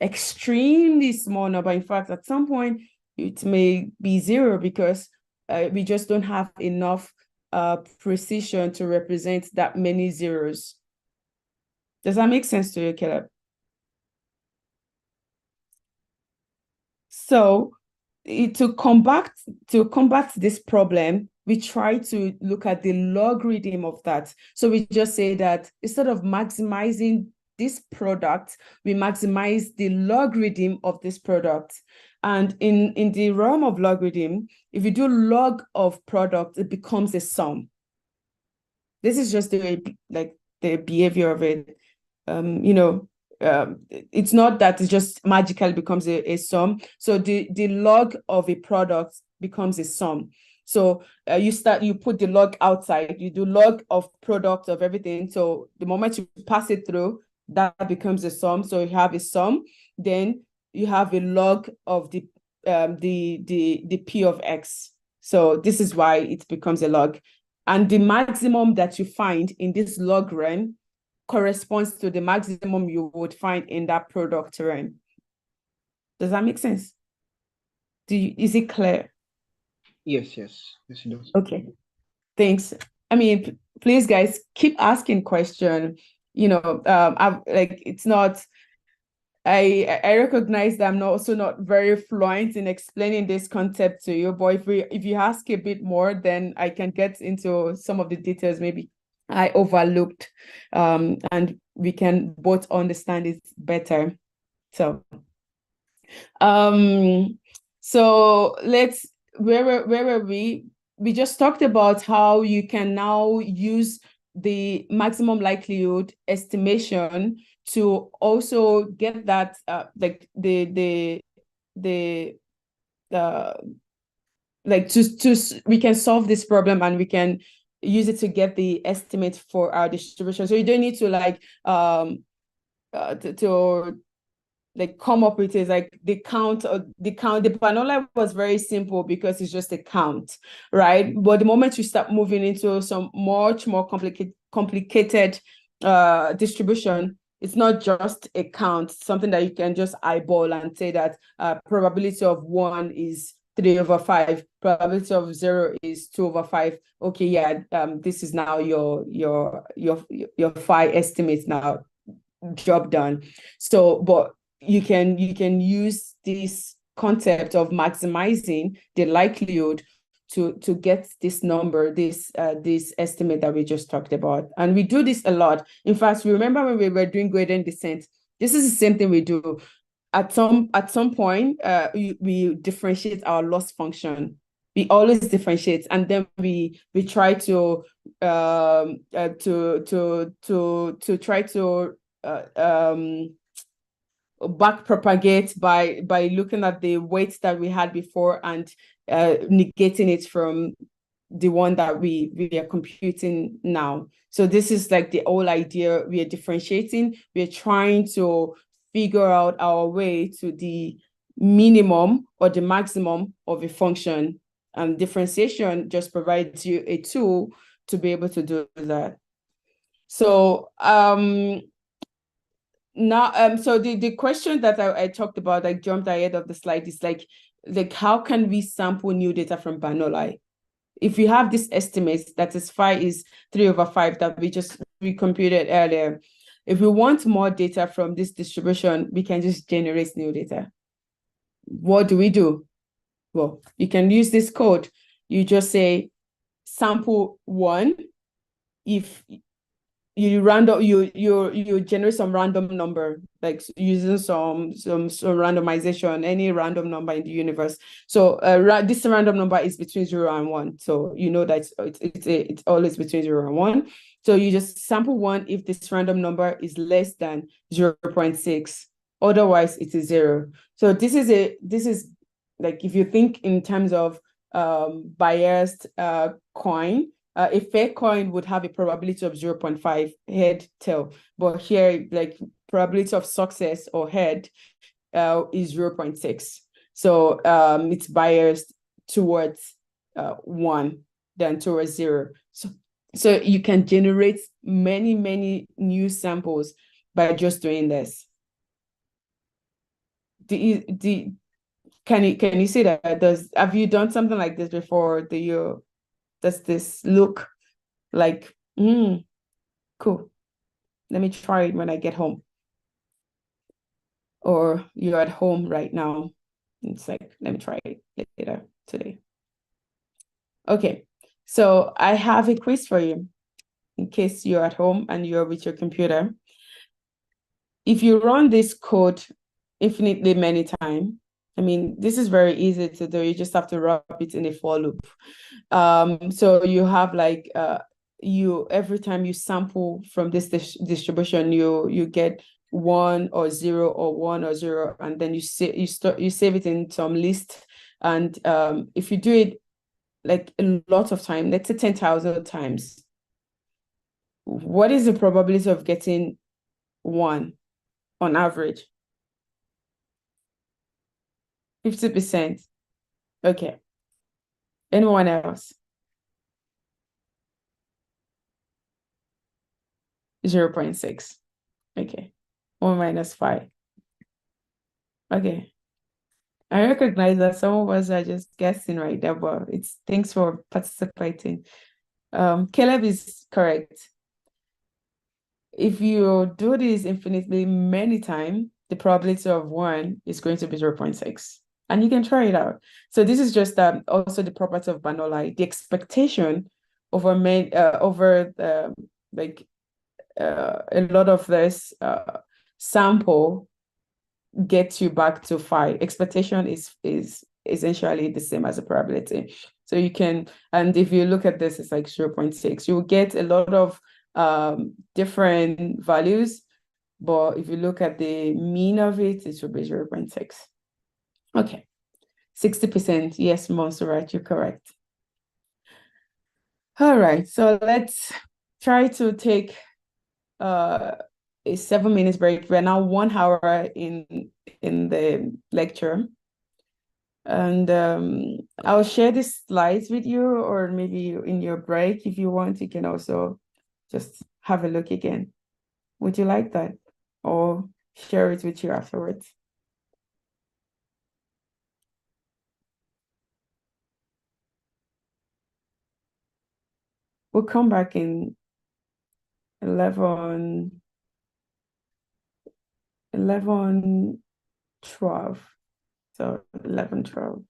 Extremely small number. In fact, at some point, it may be 0 because we just don't have enough precision to represent that many zeros. Does that make sense to you, Caleb? So to combat this problem, we try to look at the logarithm of that. So we just say that instead of maximizing this product, we maximize the logarithm of this product. And in the realm of logarithm, if you do log of product, it becomes a sum. This is just the behavior of it. It's not that it just magically becomes a sum. So the log of a product becomes a sum. So you put the log outside, you do log of product of everything. So the moment you pass it through, that becomes a sum. So you have a sum, then you have a log of the P of X. So this is why it becomes a log. And the maximum that you find in this log realm corresponds to the maximum you would find in that product realm. Does that make sense? Is it clear? Yes, it does. Okay, thanks. I mean, please, guys, keep asking questions. it's not. I recognize that I'm also not very fluent in explaining this concept to you, but if you ask a bit more, then I can get into some of the details maybe I overlooked, and we can both understand it better. So, where were we? We just talked about how you can now use the maximum likelihood estimation to also get that like we can solve this problem, and we can use it to get the estimate for our distribution. So you don't need to to like come up with it like the count. The Panola was very simple because it's just a count, right? But the moment you start moving into some much more complicated distribution, it's not just a count, something that you can just eyeball and say that probability of 1 is 3/5, probability of 0 is 2/5. Okay, yeah, this is now your phi estimate now, job done. So, but you can use this concept of maximizing the likelihood to get this number, this estimate that we just talked about. And we do this a lot. In fact, remember when we were doing gradient descent, this is the same thing we do. At some point, we differentiate our loss function. We always differentiate, and then we try to try to back propagate by looking at the weights that we had before and negating it from the one that we are computing now. So this is like the whole idea. We are differentiating. We are trying to figure out our way to the minimum or the maximum of a function. And differentiation just provides you a tool to be able to do that. So now, so the question that I talked about, I jumped ahead of the slide, is like how can we sample new data from Banolai? If we have this estimate that is phi is 3/5 that we computed earlier, if we want more data from this distribution, we can just generate new data. What do? Well, you can use this code. You just say sample 1. If you generate some random number, like using some randomization, any random number in the universe. So this random number is between 0 and 1. So you know that it's always between 0 and 1. So you just sample 1 if this random number is less than 0.6. Otherwise, it is 0. So this is like, if you think in terms of biased coin, a fair coin would have a probability of 0.5 head tail, but here, like, probability of success or head is 0.6. So it's biased towards 1 than towards 0. So you can generate many new samples by just doing this. Can you see that? Have you done something like this before? Does this look like cool? Let me try it when I get home. Or you're at home right now. It's like, let me try it later today. Okay, so I have a quiz for you in case you're at home and you're with your computer. If you run this code infinitely many times, I mean, this is very easy to do. You just have to wrap it in a for loop. So you have like every time you sample from this distribution, you get 1 or 0 or 1 or 0, and then you save it in some list. And if you do it like a lot of time, let's say 10,000 times, what is the probability of getting 1 on average? 50%. Okay. Anyone else? 0.6. Okay. 1 minus 5. Okay. I recognize that some of us are just guessing right there, but thanks for participating. Caleb is correct. if you do this infinitely many times, the probability of 1 is going to be 0.6. And you can try it out. So this is just also the property of Bernoulli. The expectation over like a lot of this sample gets you back to 5. Expectation is essentially the same as the probability. So you can, and if you look at this, it's like 0.6. You will get a lot of different values, but if you look at the mean of it, it should be 0.6. Okay, 60%. Yes, Montserrat, you're correct. All right, so let's try to take a 7 minutes break. We're now 1 hour in the lecture. And I'll share the slides with you, or maybe in your break, if you want, you can also just have a look again. Would you like that? Or share it with you afterwards? We'll come back in 11, 12. So 11, 12.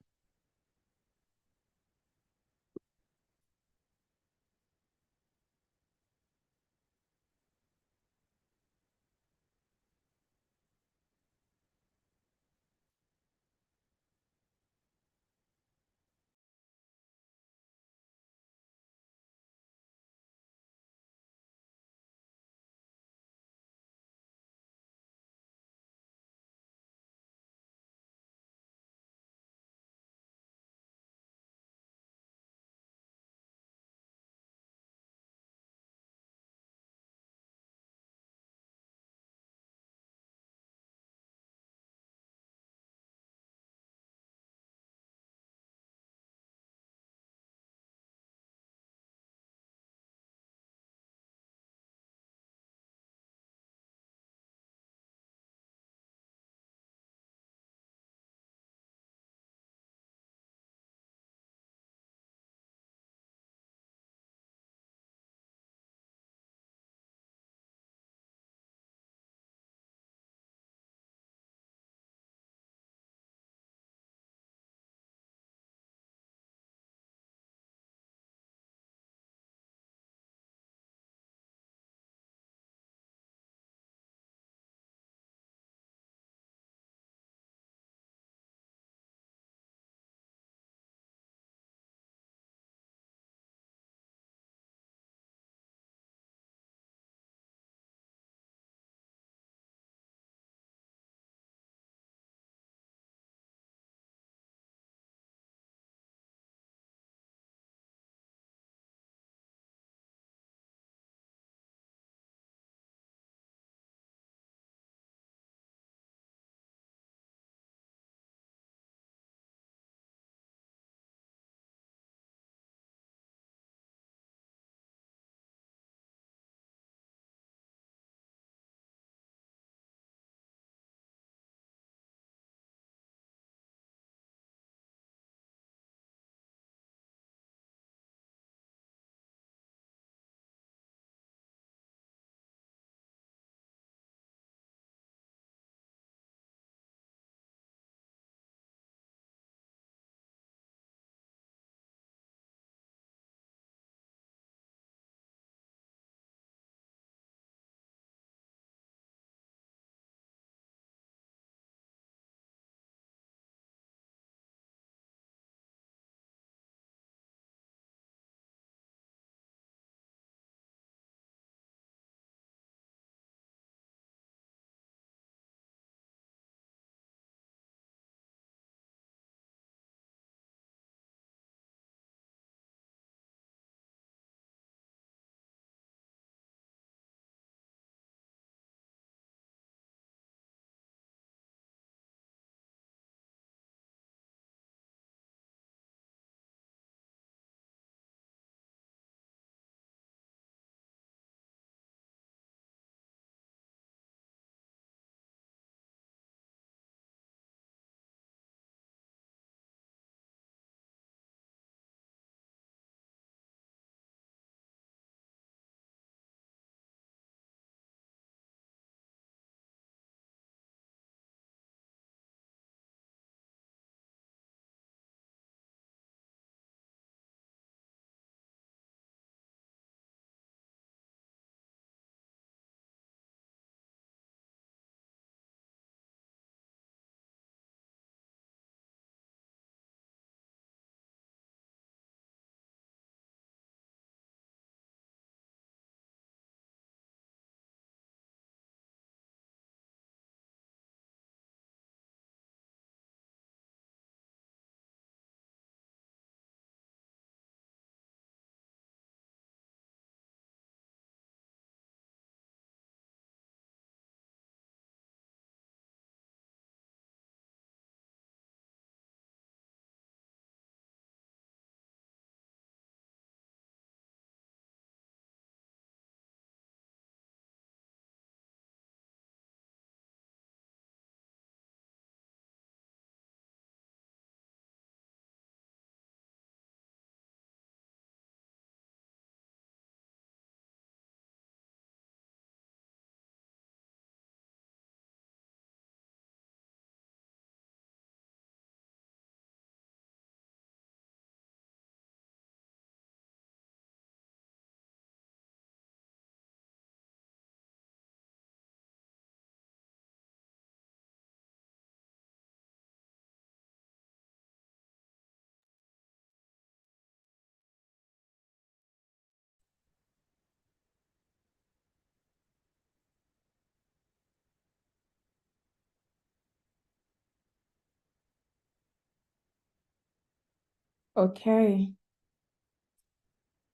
Okay.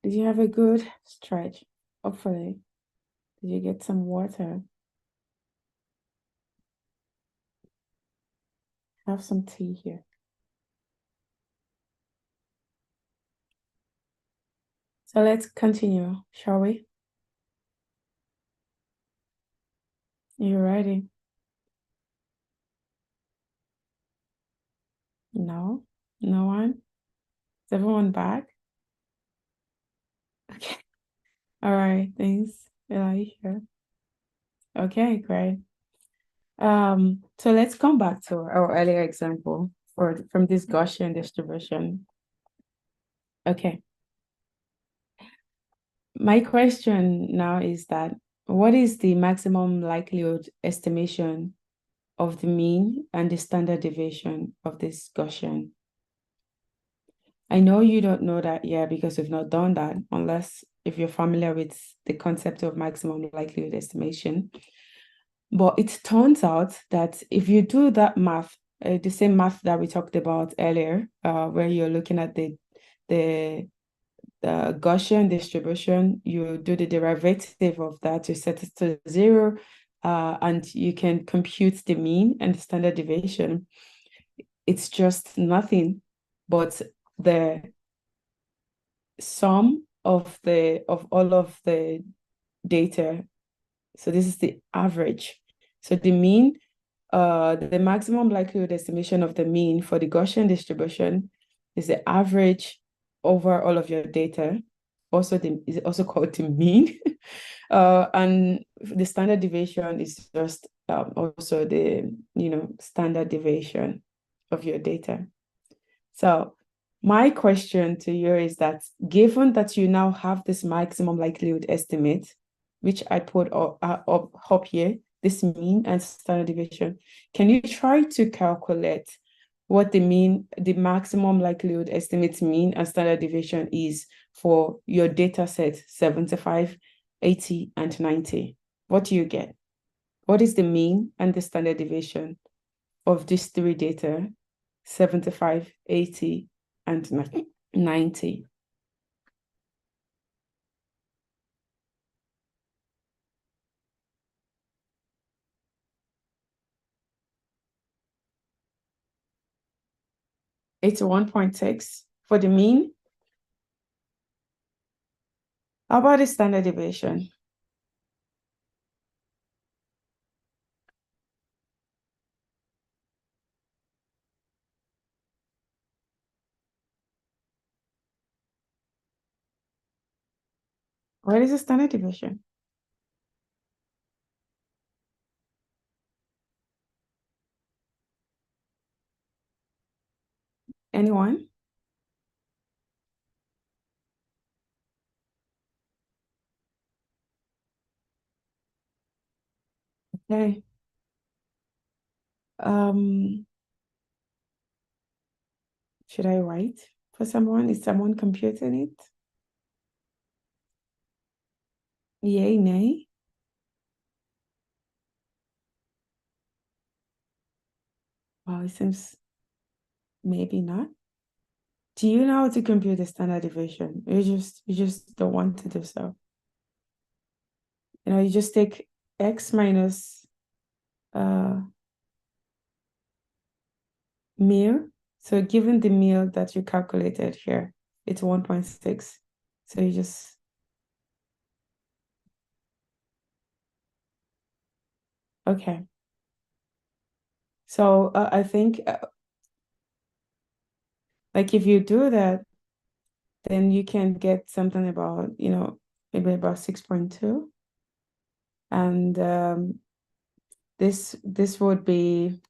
Did you have a good stretch? Hopefully. Did you get some water? Have some tea here. So let's continue, shall we? You ready? No? No one? Is everyone back? Okay. All right, thanks. Elisha. Okay, great. So let's come back to our earlier example from this Gaussian distribution. Okay. My question now is that what is the maximum likelihood estimation of the mean and the standard deviation of this Gaussian? I know you don't know that yet because we've not done that, unless if you're familiar with the concept of maximum likelihood estimation. But it turns out that if you do that math, the same math that we talked about earlier, where you're looking at the Gaussian distribution, you do the derivative of that, you set it to 0, and you can compute the mean and the standard deviation. It's just nothing but the sum of all of the data. So this is the average. So the mean, the maximum likelihood estimation of the mean for the Gaussian distribution is the average over all of your data. Is also called the mean. And the standard deviation is just also the standard deviation of your data. So my question to you is that given that you now have this maximum likelihood estimate, which I put up here, this mean and standard deviation, can you try to calculate what the maximum likelihood estimate mean and standard deviation is for your data set 75, 80, and 90? What do you get? What is the mean and the standard deviation of these three data, 75, 80, and 90? It's 1.6 for the mean. How about the standard deviation? What is the standard deviation? Anyone? Okay. Should I write for someone? Is someone computing it? Yay, nay? Well, it seems maybe not. Do you know how to compute the standard deviation? You just don't want to do so. You just take x minus meal. So given the meal that you calculated here, it's 1.6. So you just okay. So I think like if you do that, then you can get something about, maybe about 6.2. And this would be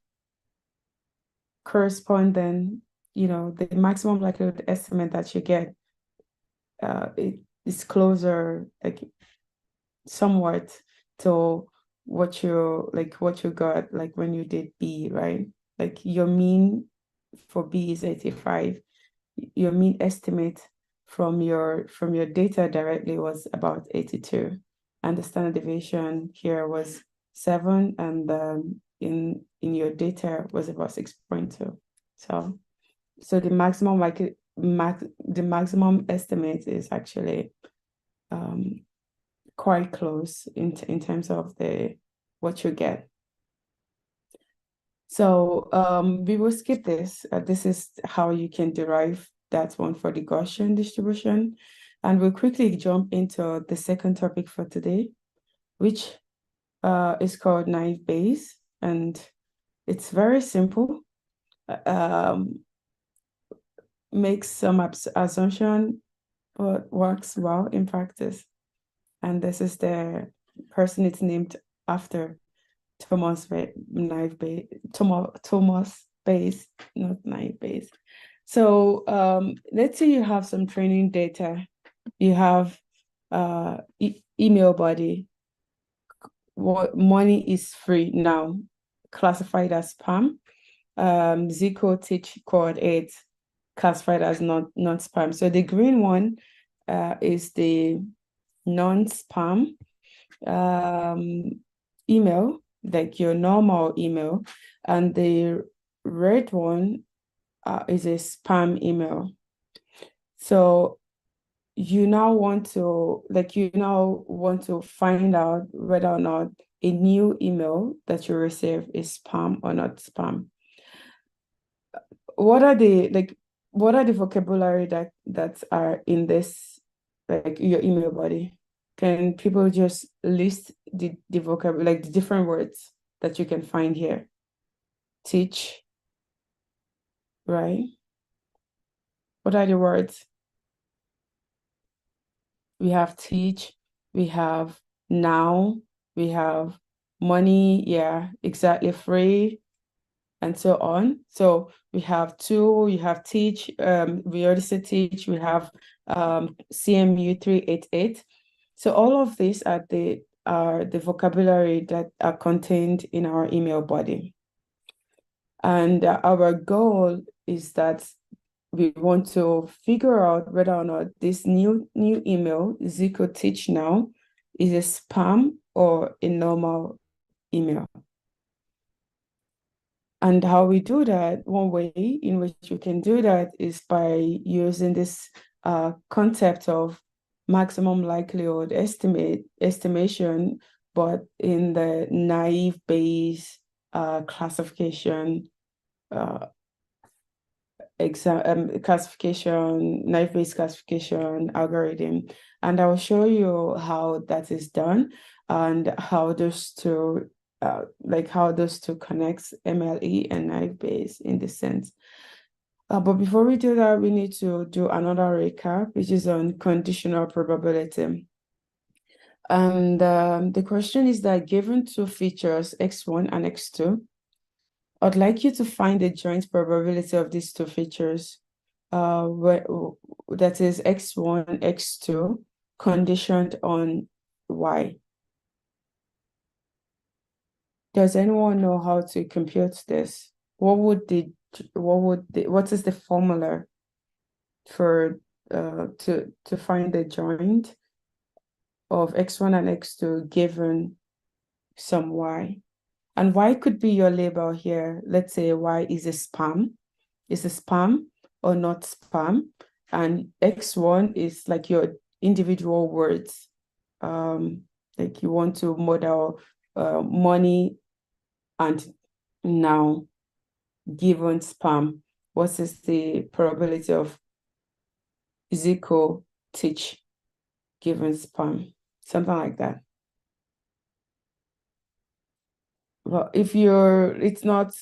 corresponding, the maximum likelihood estimate that you get it is closer, like somewhat to what you got like when you did B, right? Like your mean for B is 85. Your mean estimate from your data directly was about 82, and the standard deviation here was 7, and in your data was about 6.2. So the maximum the maximum estimate is actually quite close in terms of what you get. So we will skip this. This is how you can derive that one for the Gaussian distribution. And we'll quickly jump into the second topic for today, which is called naive Bayes. And it's very simple. Makes some assumption, but works well in practice. And this is the person it's named after, Thomas Bayes, not naive Bayes. So let's say you have some training data. You have email body. What money is free now, classified as spam. Zico teach cohort 8, classified as non-spam. So the green one is the non-spam email, like your normal email, and the red one is a spam email. So you now want to find out whether or not a new email that you receive is spam or not spam. What are the vocabulary that are in this, like your email body? Can people just list the vocabulary, like the different words that you can find here? Teach, right? What are the words? We have teach, we have now, we have money, yeah, exactly, free, and so on. So we have tool, you have teach, we already said teach, we have CMU 388. So all of these are the vocabulary that are contained in our email body. And our goal is that we want to figure out whether or not this new email, Zico Teach Now, is a spam or a normal email. And how we do that, one way in which we can do that is by using this concept of maximum likelihood estimation, but in the naive Bayes classification naive Bayes classification algorithm. And I will show you how that is done and how those two connects MLE and naive Bayes in this sense. But before we do that, we need to do another recap, which is on conditional probability. And the question is that given two features, X1 and X2, I'd like you to find the joint probability of these two features, that is X1, X2, conditioned on Y. Does anyone know how to compute this? What is the formula for to find the joint of X1 and X2 given some Y? And Y could be your label here. Let's say Y is a spam. Is a spam or not spam? And X1 is like your individual words. Like you want to model money and now given spam. What is the probability of Zico Teach given spam? Something like that. Well, if it's not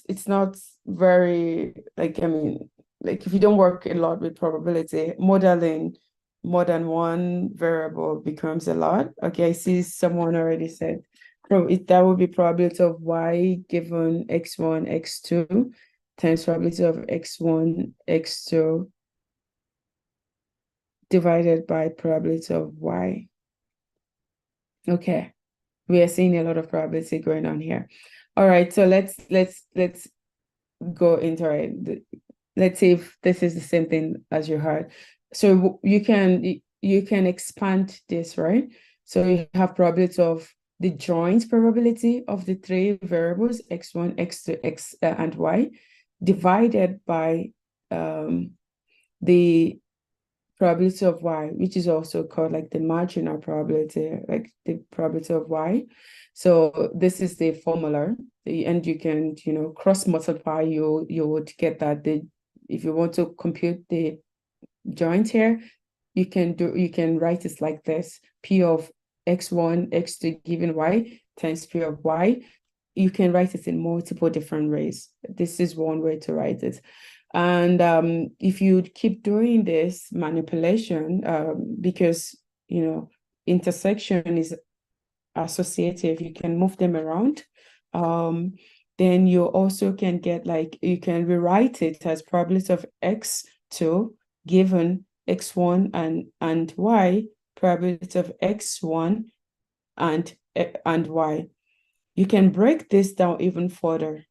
very, like, I mean, like if you don't work a lot with probability, modeling more than one variable becomes a lot. Okay, I see someone already said, that would be probability of Y given X1, X2, times probability of X1, X2 divided by probability of Y. Okay, we are seeing a lot of probability going on here. All right, so let's go into it. Let's see if this is the same thing as you heard. So you can expand this, right? So you have probability of the joint probability of the three variables, X1, X2, X and Y, divided by the probability of y, which is also called like the marginal probability, like the probability of y. So this is the formula, and you can, cross multiply, you would get that if you want to compute the joint here, you can write it like this: P of x1, x2 given y times P of y. You can write it in multiple different ways. This is one way to write it. And if you keep doing this manipulation, because, intersection is associative, you can move them around. Then you also can get, like, you can rewrite it as probability of x2 given x1 and y, probability of x1 and y. You can break this down even further.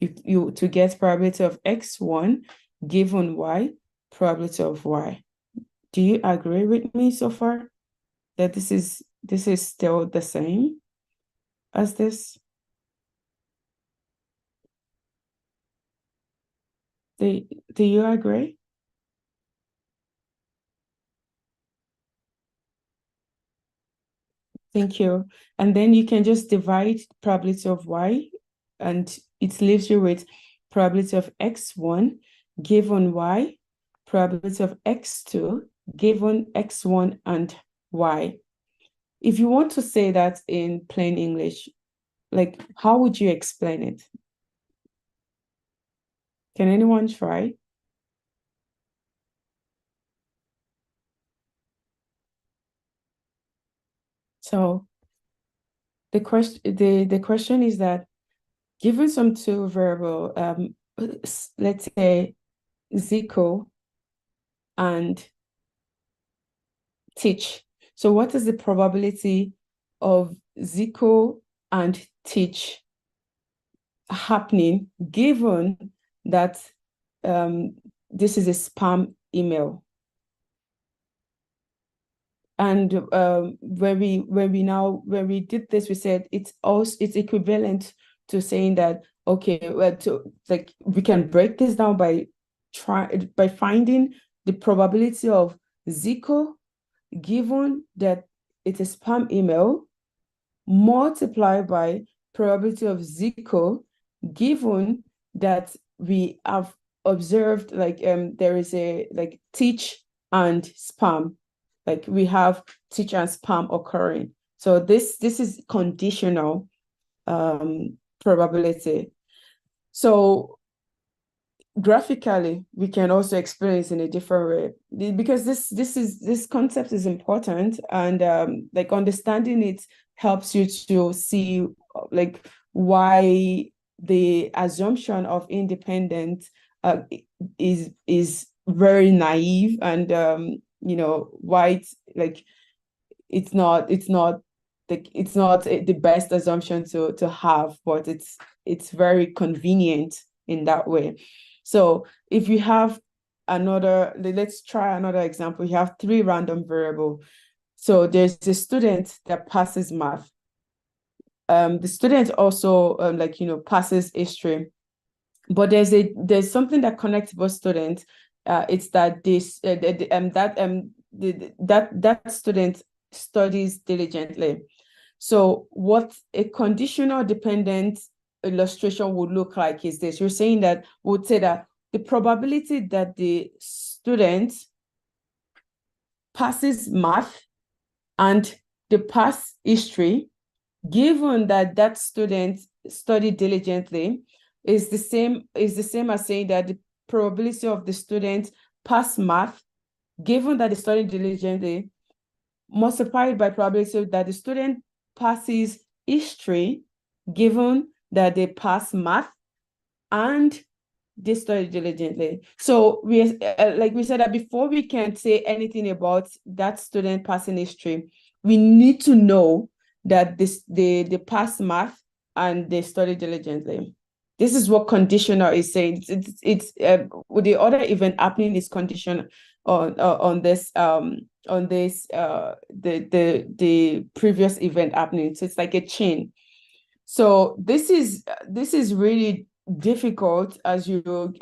You to get probability of x1 given y, probability of y. Do you agree with me so far that this is still the same as this? Do you agree? Thank you. And then you can just divide probability of y, and it leaves you with probability of x1 given y, probability of x2 given x1 and y. If you want to say that in plain English, like, how would you explain it? Can anyone try? So the question is that, given some two variable, let's say Zico and Teach. So what is the probability of Zico and Teach happening, given that this is a spam email? And when we did this, we said it's equivalent to saying that, okay, well, we can break this down by finding the probability of Zico given that it's a spam email, multiplied by probability of Zico given that we have observed, like, there is a, like, teach and spam, like we have teach and spam occurring. So this is conditional probability. So graphically, we can also explain it in a different way, because this concept is important, and like, understanding it helps you to see, like, why the assumption of independence is very naive, and why it's like it's not the best assumption to have, but it's very convenient in that way. So if you have let's try another example. You have 3 random variables. So there's a student that passes math. The student also passes history, but there's something that connects both students. It's that that student studies diligently. So what a conditional dependent illustration would look like is this. You're saying that would say that the probability that the student passes math and the pass history, given that that student studied diligently, is the same as saying that the probability of the student pass math, given that they studied diligently, multiplied by probability that the student passes history, given that they pass math and they study diligently. So like we said, that before we can say anything about that student passing history, we need to know that they pass math and they study diligently. This is what conditional is saying. It's with the other event happening is conditional on this the previous event happening. So it's like a chain. So this is really difficult as you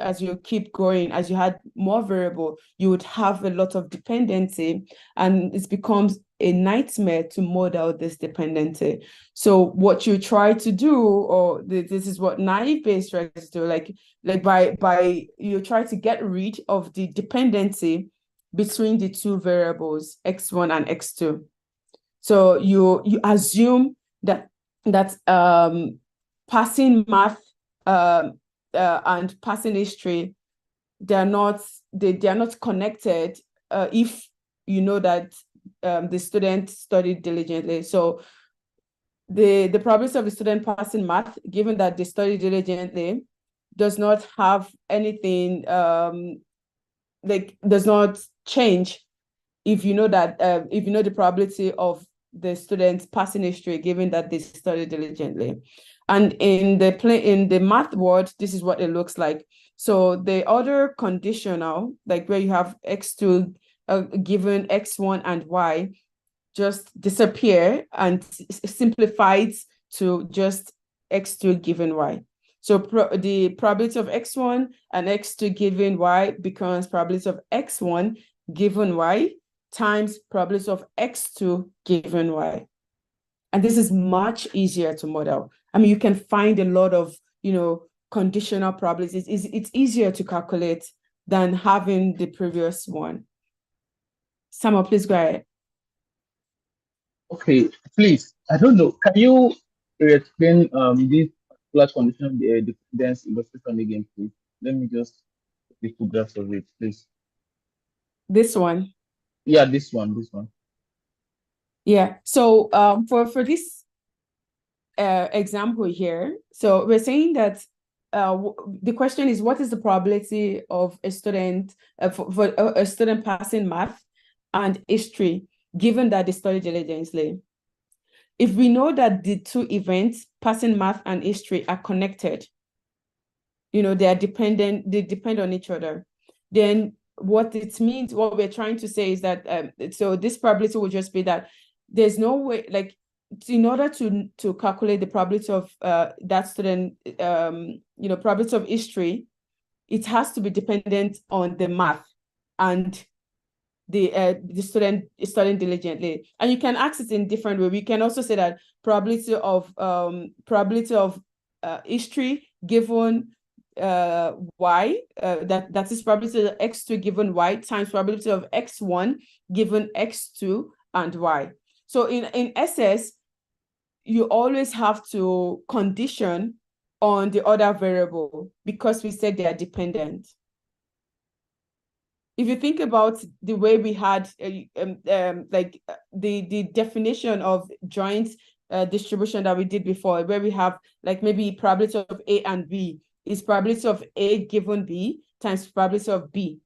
keep going, as you had more variable, you would have a lot of dependency, and it becomes a nightmare to model this dependency. So what you try to do, or this is what naive based tries to do, like by you try to get rid of the dependency between the two variables x1 and x2. So you assume that passing math and passing history, they are not connected if you know that the student studied diligently. So the probability of the student passing math, given that they studied diligently, does not have anything does not change if you know that if you know the probability of the students passing history, given that they studied diligently. And in the math world, this is what it looks like. So the other conditional, like where you have x2 given x1 and y, just disappear and simplified to just x2 given y. So the probability of x1 and x2 given y becomes probability of x1 given y times probability of x2 given y. And this is much easier to model. I mean, you can find a lot of, conditional probabilities. It's easier to calculate than having the previous one. Samuel, please go ahead. Okay, please. I don't know. Can you explain this particular condition, the dependence illustration again, please? Let me just take a graph of it, please. This one. Yeah, this one. Yeah. So for this example here, so we're saying that the question is, what is the probability of a student for a student passing math and history, given that they study diligently? If we know that the two events, passing math and history, are connected, they are dependent, they depend on each other, then what it means, what we're trying to say is that so this probability will just be that there's no way, like, in order to calculate the probability of that student, probability of history, it has to be dependent on the math and the student is studying diligently. And you can access it in different way. We can also say that probability of history given y, that is probability of x2 given y times probability of x1 given x2 and y. So in SS, you always have to condition on the other variable because we said they are dependent. If you think about the way we had like the definition of joint distribution that we did before, where we have like maybe probability of A and B is probability of A given B times probability of B.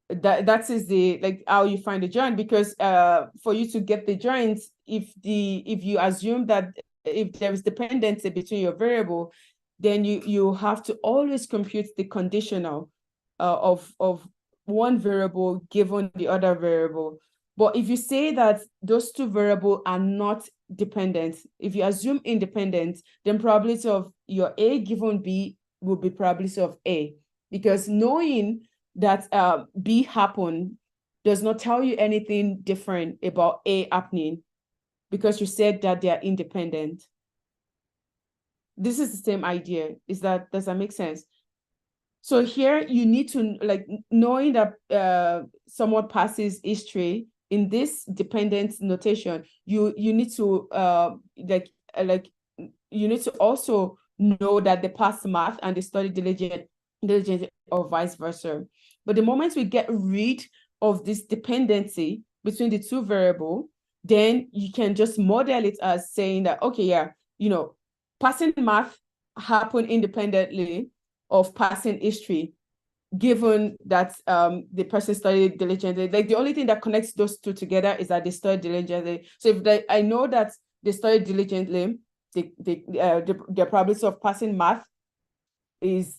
That is the like how you find the joint, because for you to get the joint, if you assume that if there is dependency between your variable, then you have to always compute the conditional of one variable given the other variable. But if you say that those two variables are not dependent, if you assume independent, then probability of your A given B will be probability of A, because knowing that B happened does not tell you anything different about A happening, because you said that they are independent. This is the same idea. Does that make sense? So here you need to, like, knowing that someone passes history in this dependent notation, you need to you need to also know that they pass math and they study diligent, or vice versa. But the moment we get rid of this dependency between the two variables, then you can just model it as saying that, okay, yeah, passing math happen independently of passing history, given that the person studied diligently. Like, the only thing that connects those two together is that they studied diligently. So if I know that they studied diligently, the probability of passing math is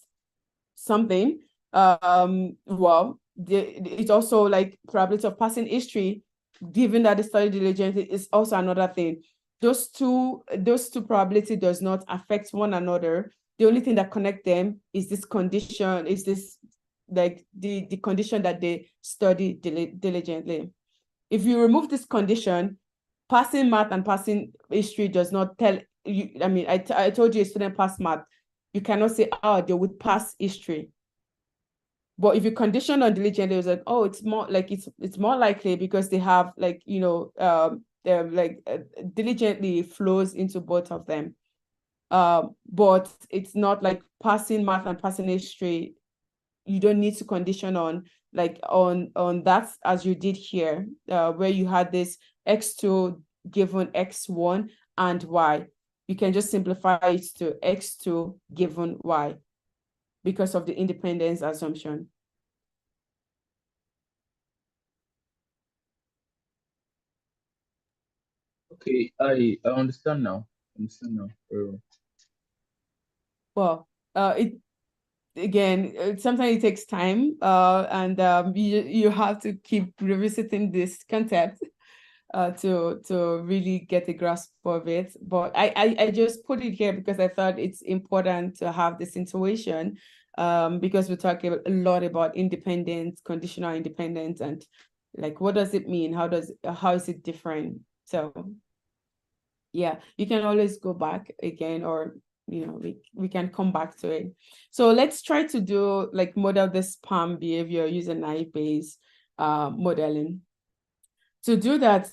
something. Well, it's also like probability of passing history, given that they studied diligently, is also another thing. Those two probability does not affect one another. the only thing that connect them is this condition, is this like the condition that they study diligently. If you remove this condition, passing math and passing history does not tell you. I mean, I told you a student passed math, you cannot say, oh, they would pass history. But if you condition on diligently, it's like, oh, it's more like it's more likely because they have like, you know, diligently flows into both of them. But it's not like passing math and passing history. You don't need to condition on like on that as you did here, where you had this x2 given x1 and y. You can just simplify it to x2 given y because of the independence assumption. Okay, I understand now. Well, it again, sometimes it takes time, and you have to keep revisiting this concept to really get a grasp of it. But I just put it here because I thought it's important to have this intuition, because we're talking a lot about independence, conditional independence, and like what does it mean? How is it different? So yeah, you can always go back again, or you know, we can come back to it. So let's try to do like model this spam behavior using naive-Bayes modeling. To do that,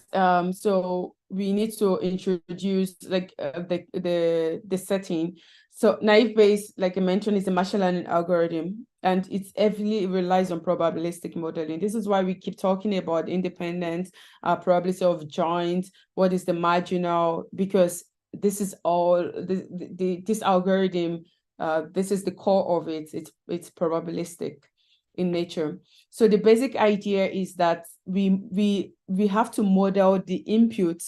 so we need to introduce like the setting. So naive-Bayes, like I mentioned, is a machine learning algorithm, and it's heavily relies on probabilistic modeling. This is why we keep talking about independence, probability of joint, what is the marginal, because this is all this algorithm, this is the core of it. It's probabilistic in nature. So the basic idea is that we have to model the input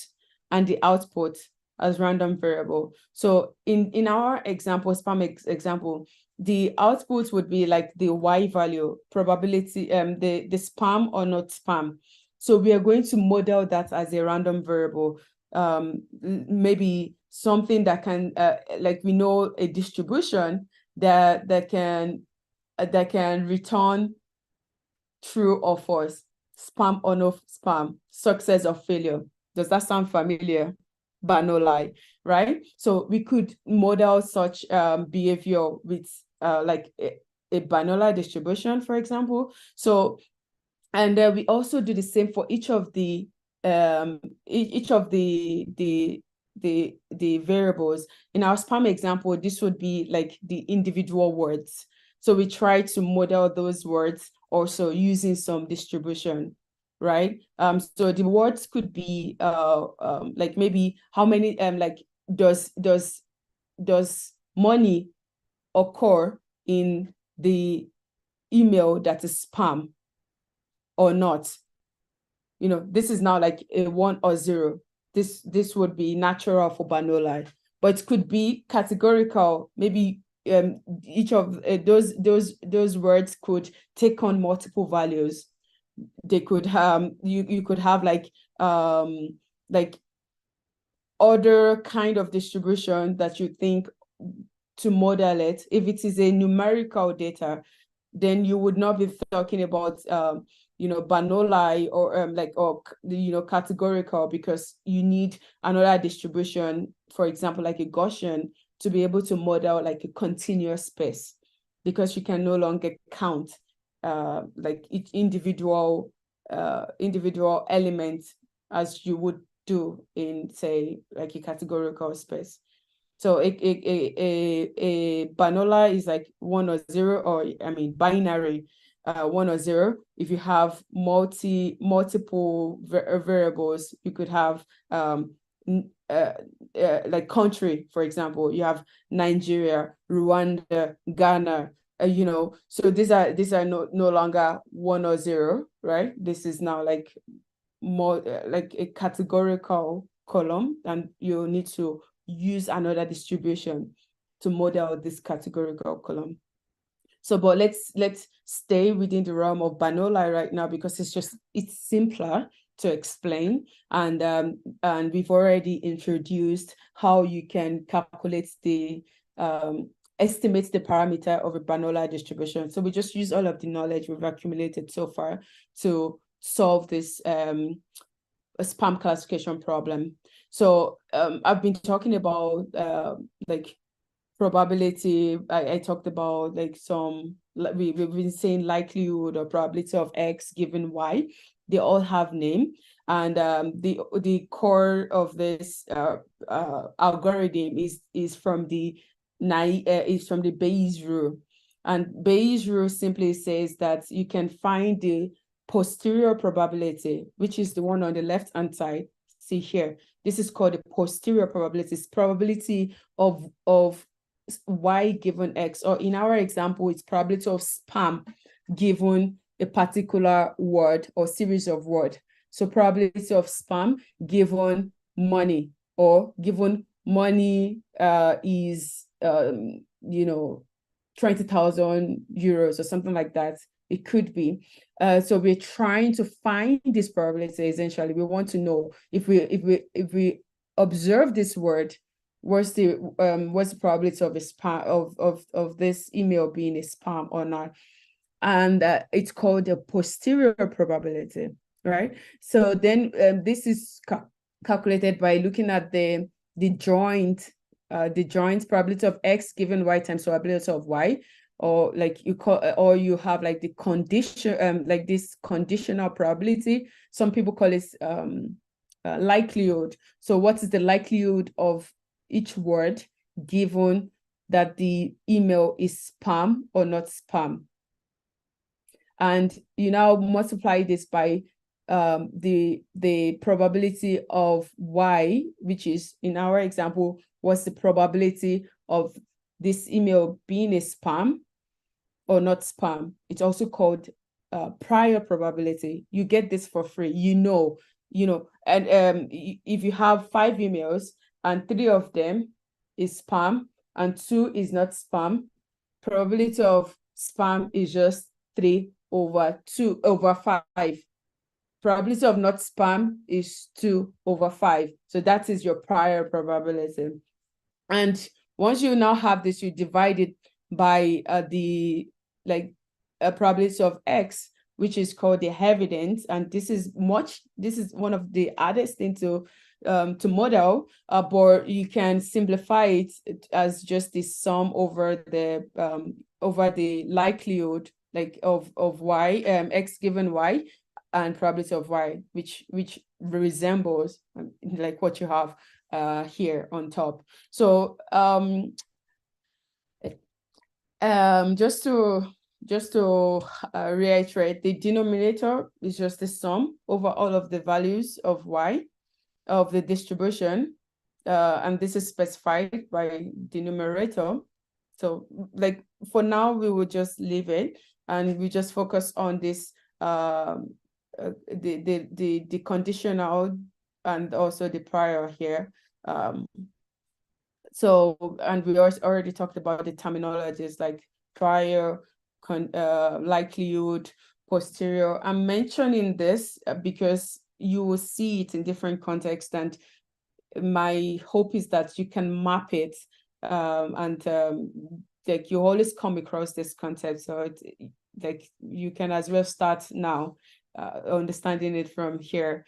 and the output as random variable. So in our example, spam example, the output would be like the y value, probability, the spam or not spam. So we are going to model that as a random variable, maybe something that can, like we know a distribution that can return true or false, spam or no spam, success or failure. Does that sound familiar? But no lie, right? So we could model such behavior with like a Barnola distribution, for example. So, and we also do the same for each of the variables. In our spam example, this would be like the individual words. So we try to model those words also using some distribution, right? So the words could be like maybe how many like does money occur in the email that is spam or not? You know, this is now like a 1 or 0. This would be natural for Barnola, but it could be categorical. Maybe each of those words could take on multiple values. They could you could have like other kind of distribution that you think to model it. If it is a numerical data, then you would not be talking about you know, Barnola or you know, categorical, because you need another distribution, for example, like a Gaussian, to be able to model like a continuous space, because you can no longer count like each individual element as you would do in, say, like a categorical space. So a Barnola is like 1 or 0, or I mean binary 1 or 0. If you have multiple variables, you could have like country, for example. You have Nigeria, Rwanda, Ghana. You know, so these are no longer 1 or 0, right? This is now like more like a categorical column, and you need to use another distribution to model this categorical column. So, but let's stay within the realm of Barnola right now, because it's simpler to explain, and we've already introduced how you can calculate the estimate the parameter of a Bernoulli distribution. So we just use all of the knowledge we've accumulated so far to solve this a spam classification problem. So I've been talking about like probability. I talked about like we've been saying likelihood or probability of X given Y. They all have name. And the core of this algorithm is from the Bayes rule. And Bayes rule simply says that you can find the posterior probability, which is the one on the left-hand side. See here, this is called the posterior probability. It's probability of Y given X, or in our example, it's probability of spam given a particular word or series of words. So probability of spam given money, or given money is 20,000 euros or something like that. It could be. So we're trying to find this probability. Essentially, we want to know if we observe this word, what's the probability of a spam of this email being a spam or not. And it's called the posterior probability, right? So then this is calculated by looking at the joint probability of X given Y times probability of Y, or like you have like the condition, like this conditional probability. Some people call it likelihood. So what is the likelihood of each word given that the email is spam or not spam? And you now multiply this by the probability of Y, which is, in our example, what's the probability of this email being a spam or not spam. It's also called prior probability. You get this for free, and if you have 5 emails and 3 of them is spam and 2 is not spam, probability of spam is just 3/5. Probability of not spam is 2/5. So that is your prior probability. And once you now have this, you divide it by a probability of X, which is called the evidence. And this is one of the hardest things to model, but you can simplify it as just the sum over the likelihood of Y, X given Y, and probability of Y, which resembles like what you have here on top. So just to reiterate, the denominator is just the sum over all of the values of Y of the distribution, and this is specified by the numerator. So like for now, we will just leave it and we just focus on this the conditional and also the prior here. So, and we already talked about the terminologies like prior, likelihood, posterior. I'm mentioning this because you will see it in different contexts, and my hope is that you can map it, and like you always come across this concept, so it's like you can as well start now understanding it from here.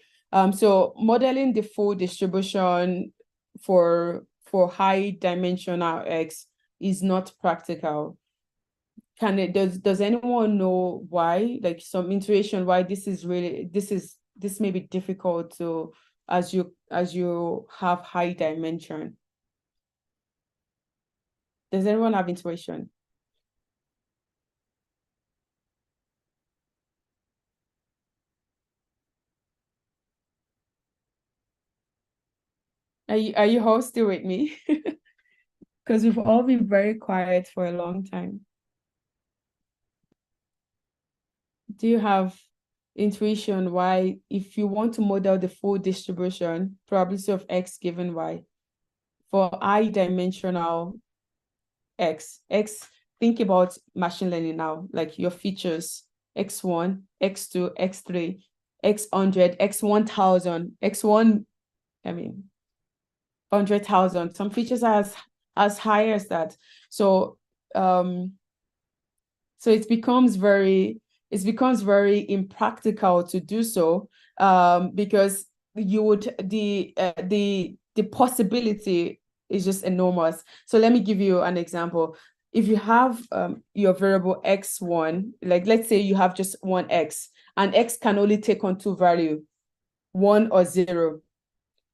So modeling the full distribution for high dimensional X is not practical. Does anyone know why? Like some intuition why this may be difficult to as you have high dimension? Does anyone have intuition? Are you all still with me? Because we've all been very quiet for a long time. Do you have intuition why, if you want to model the full distribution, probability of X given Y, for high dimensional X, think about machine learning now, like your features, X1, X2, X3, X100, X1000, X1, 100,000. Some features are as high as that. So so it becomes very impractical to do so, because you would the possibility is just enormous. So let me give you an example. If you have your variable x1, like let's say you have just one x, and x can only take on two values, 1 or 0.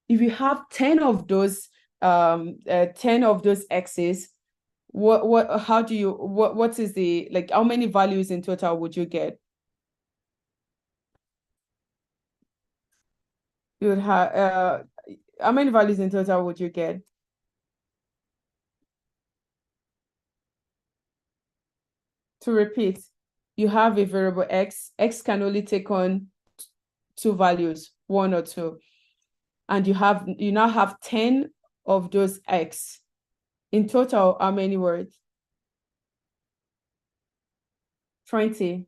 If you have 10 of those 10 of those x's, what is the, like, how many values in total would you get? You would have how many values in total would you get? To repeat, you have a variable x can only take on two values, 1 or 2, and you now have 10 of those x. In total, how many words? 20.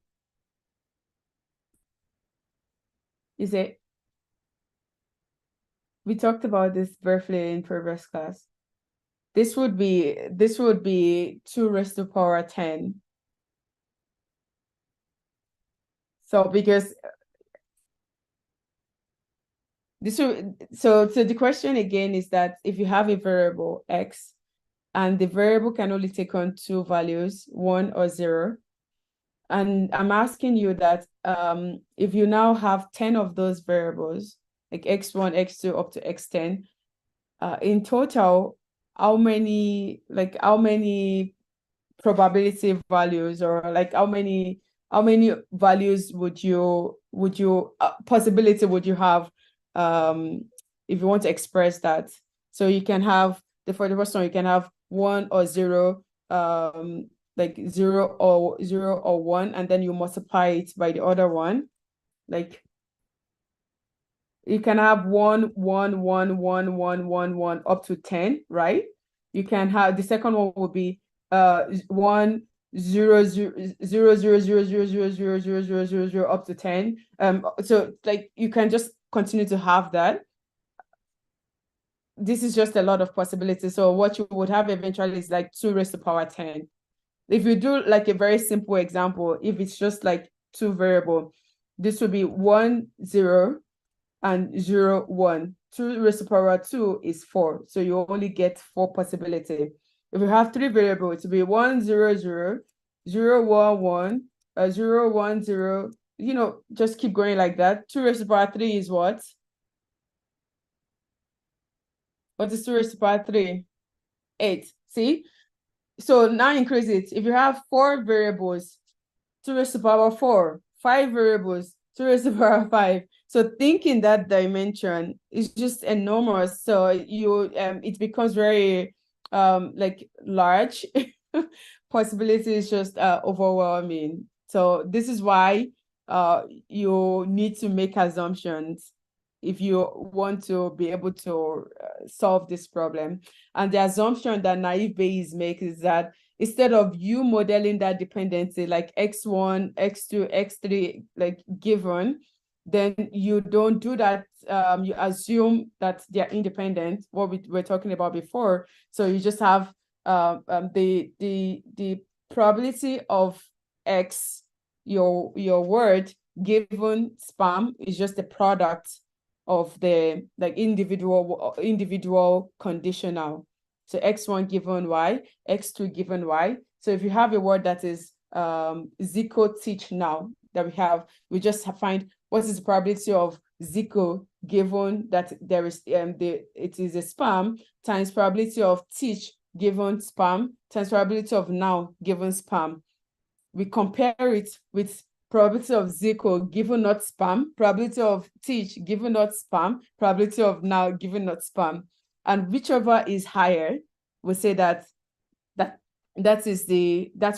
Is it? We talked about this briefly in previous class. This would be 2 raised to the power 10. So because so the question again is that if you have a variable x and the variable can only take on two values, 1 or 0, and I'm asking you that if you now have 10 of those variables, like x1, x2 up to x10, in total, how many probability values, or like how many values would you possibility would you have if you want to express that? So you can have for the first one, you can have 1 or 0, like 0 or 1, and then you multiply it by the other one. Like you can have 1 1 1 1 1 1 1 up to 10, right? You can have the second one will be 1 0 0 0 0 0 0 0 0 0 0 0 0 up to 10. So like you can just continue to have that. This is just a lot of possibilities. So what you would have eventually is like 2 raised to the power 10. If you do like a very simple example, if it's just like two variable, this would be 1 0 and 0 1. 2 raised to the power 2 is 4. So you only get 4 possibility. If you have 3 variables, it will be 1 0 0 0 1 1 0 1 0. You know, just keep going like that. 2 raised to the power 3 is what? What is 2 raised to the power 3? 8. See? So now increase it. If you have 4 variables, 2 raised to the power 4. 5 variables, 2 raised to the power 5. So think in that dimension is just enormous. So you it becomes very like large. Possibility is just overwhelming. So this is why you need to make assumptions if you want to be able to solve this problem. And the assumption that naive Bayes makes is that instead of you modeling that dependency like x1, x2, x3 like given, then you don't do that. You assume that they're independent, what we were talking about before. So you just have the probability of x, your word given spam, is just the product of the like individual conditional. So x1 given y, x2 given y. So if you have a word that is Zico teach now that we just find what is the probability of Zico given that there is it is a spam times probability of teach given spam times probability of now given spam. We compare it with probability of Zico given not spam, probability of teach given not spam, probability of now given not spam. And whichever is higher, we say that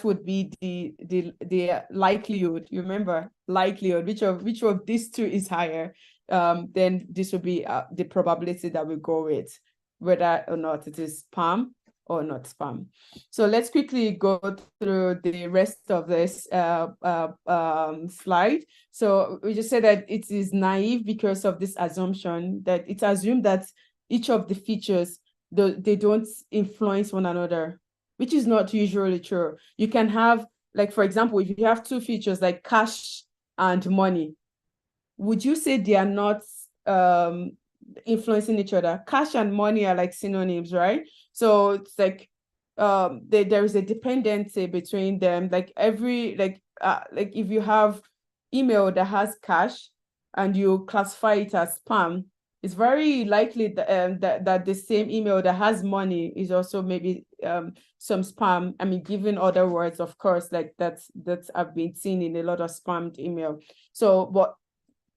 would be the likelihood. You remember likelihood, which of these two is higher, then this will be the probability that we go with, whether or not it is spam or not spam. So let's quickly go through the rest of this slide. So we just said that it is naive because of this assumption that it's assumed that each of the features, they don't influence one another, which is not usually true. You can have, like, for example, if you have two features like cash and money, would you say they are not influencing each other? Cash and money are like synonyms, right? So it's like there is a dependency between them. Like if you have email that has cash and you classify it as spam, it's very likely that the same email that has money is also maybe some spam. I mean, given other words, of course, like that's I've been seeing in a lot of spammed email. So, but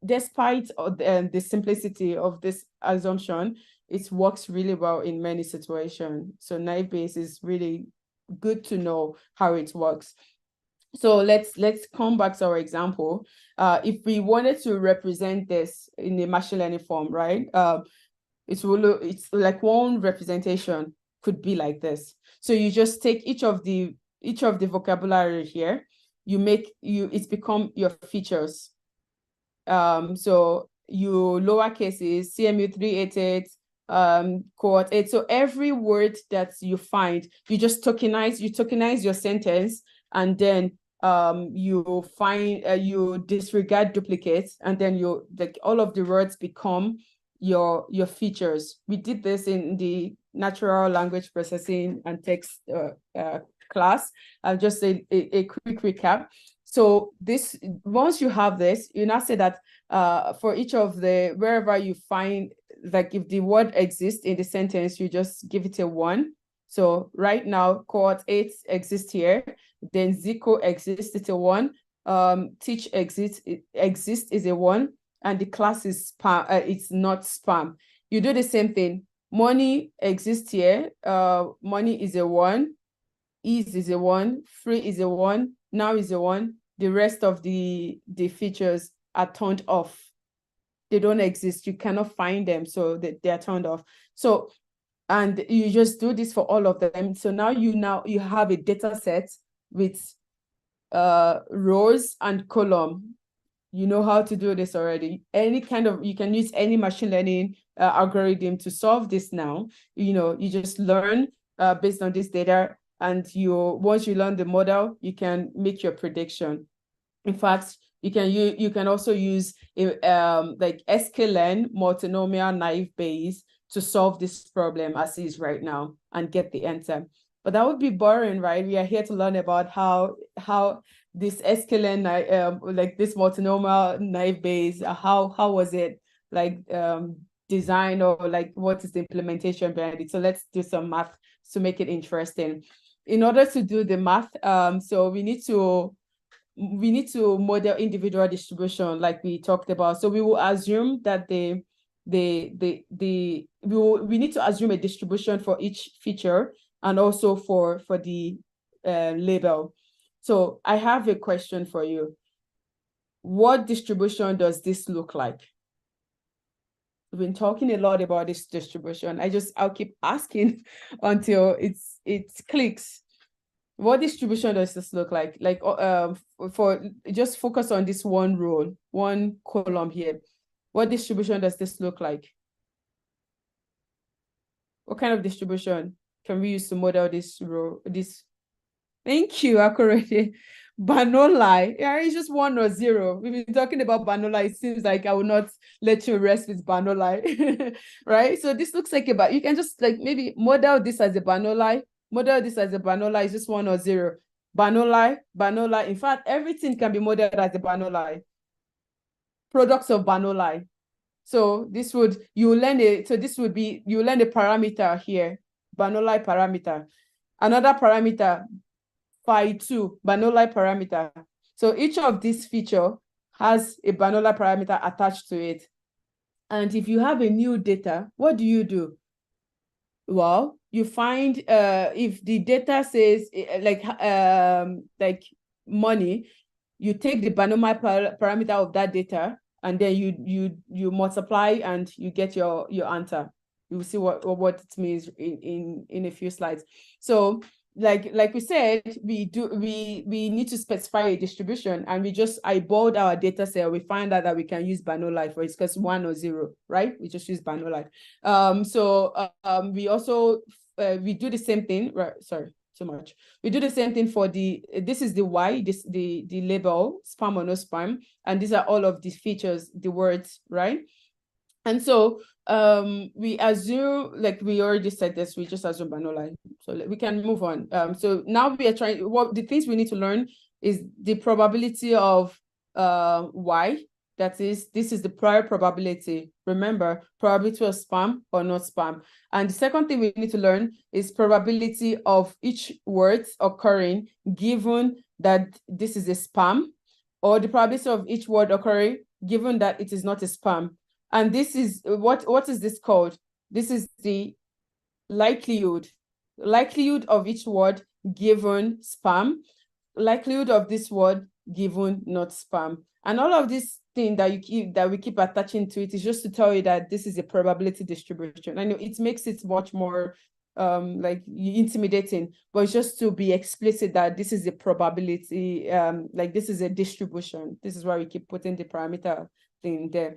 despite the simplicity of this assumption, it works really well in many situations. So naive Bayes is really good to know how it works. So let's come back to our example. If we wanted to represent this in a machine learning form, right? It's like one representation could be like this. So you just take each of the vocabulary here, it's become your features. So you lower cases, CMU 388, cohort 8. So every word that you find, you just tokenize your sentence, and then you find you disregard duplicates, and then all of the words become your features. We did this in the natural language processing and text class. I'll just say a quick recap. So this, once you have this, you now say that for each of wherever you find, like if the word exists in the sentence, you just give it a 1. So right now, cohort 8 exists here, then Zico exists, it's a 1. Teach exists is a 1, and the class is spam, it's not spam. You do the same thing. Money exists here, money is a 1, ease is a 1, free is a 1, now is a 1. The rest of the features are turned off. They don't exist. You cannot find them, so they are turned off. So, and you just do this for all of them. So now you have a data set with rows and column. You know how to do this already. You can use any machine learning algorithm to solve this now. You just learn based on this data, and once you learn the model, you can make your prediction. In fact, you can also use like sklearn multinomial naive Bayes to solve this problem as is right now and get the answer. But that would be boring, right? We are here to learn about how this sklearn like this multinomial naive Bayes, how was it like designed, or like what is the implementation behind it? So let's do some math to make it interesting. In order to do the math, so we need to model individual distribution like we talked about. So we will assume that we need to assume a distribution for each feature and also for the label. So I have a question for you. What distribution does this look like? We've been talking a lot about this distribution. I'll keep asking until it clicks. What distribution does this look like? Like for just focus on this one row, one column here. What distribution does this look like? What kind of distribution can we use to model this row? Thank you, Akorede. Banolai. Yeah, it's just 1 or 0. We've been talking about Banolai. It seems like I will not let you rest with Banolai, right? So this looks like you can just like maybe model this as a Banolai. Model this as a Banolai is just 1 or 0. Banolai. In fact, everything can be modeled as a Banolai. Products of Banolai. So you learn a parameter here, Banolai parameter. Another parameter, phi2, Banolai parameter. So each of these feature has a Banolai parameter attached to it. And if you have a new data, what do? Well, you find if the data says like money, you take the Banolai parameter of that data, and then you multiply and you get your answer. You will see what it means in a few slides. So like we said, we need to specify a distribution, and we just eyeballed our data set. We find out that we can use Banolai for it because 1 or 0, right? We just use Banolai. We also we do the same thing, right? Sorry, so much. We do the same thing for this is the Y, the label, spam or no spam. And these are all of these features, the words, right? And so we assume, like we already said this, we just assume Banola. So we can move on. So now we are trying, the things we need to learn is the probability of Y. That is, this is the prior probability. Remember, probability of spam or not spam. And the second thing we need to learn is probability of each word occurring given that this is a spam, or the probability of each word occurring given that it is not a spam. And this is, what is this called? This is the likelihood of each word given spam, likelihood of this word given not spam. And all of this thing that we keep attaching to it is just to tell you that this is a probability distribution. I know it makes it much more like intimidating, but it's just to be explicit that this is a probability, like this is a distribution. This is why we keep putting the parameter thing there.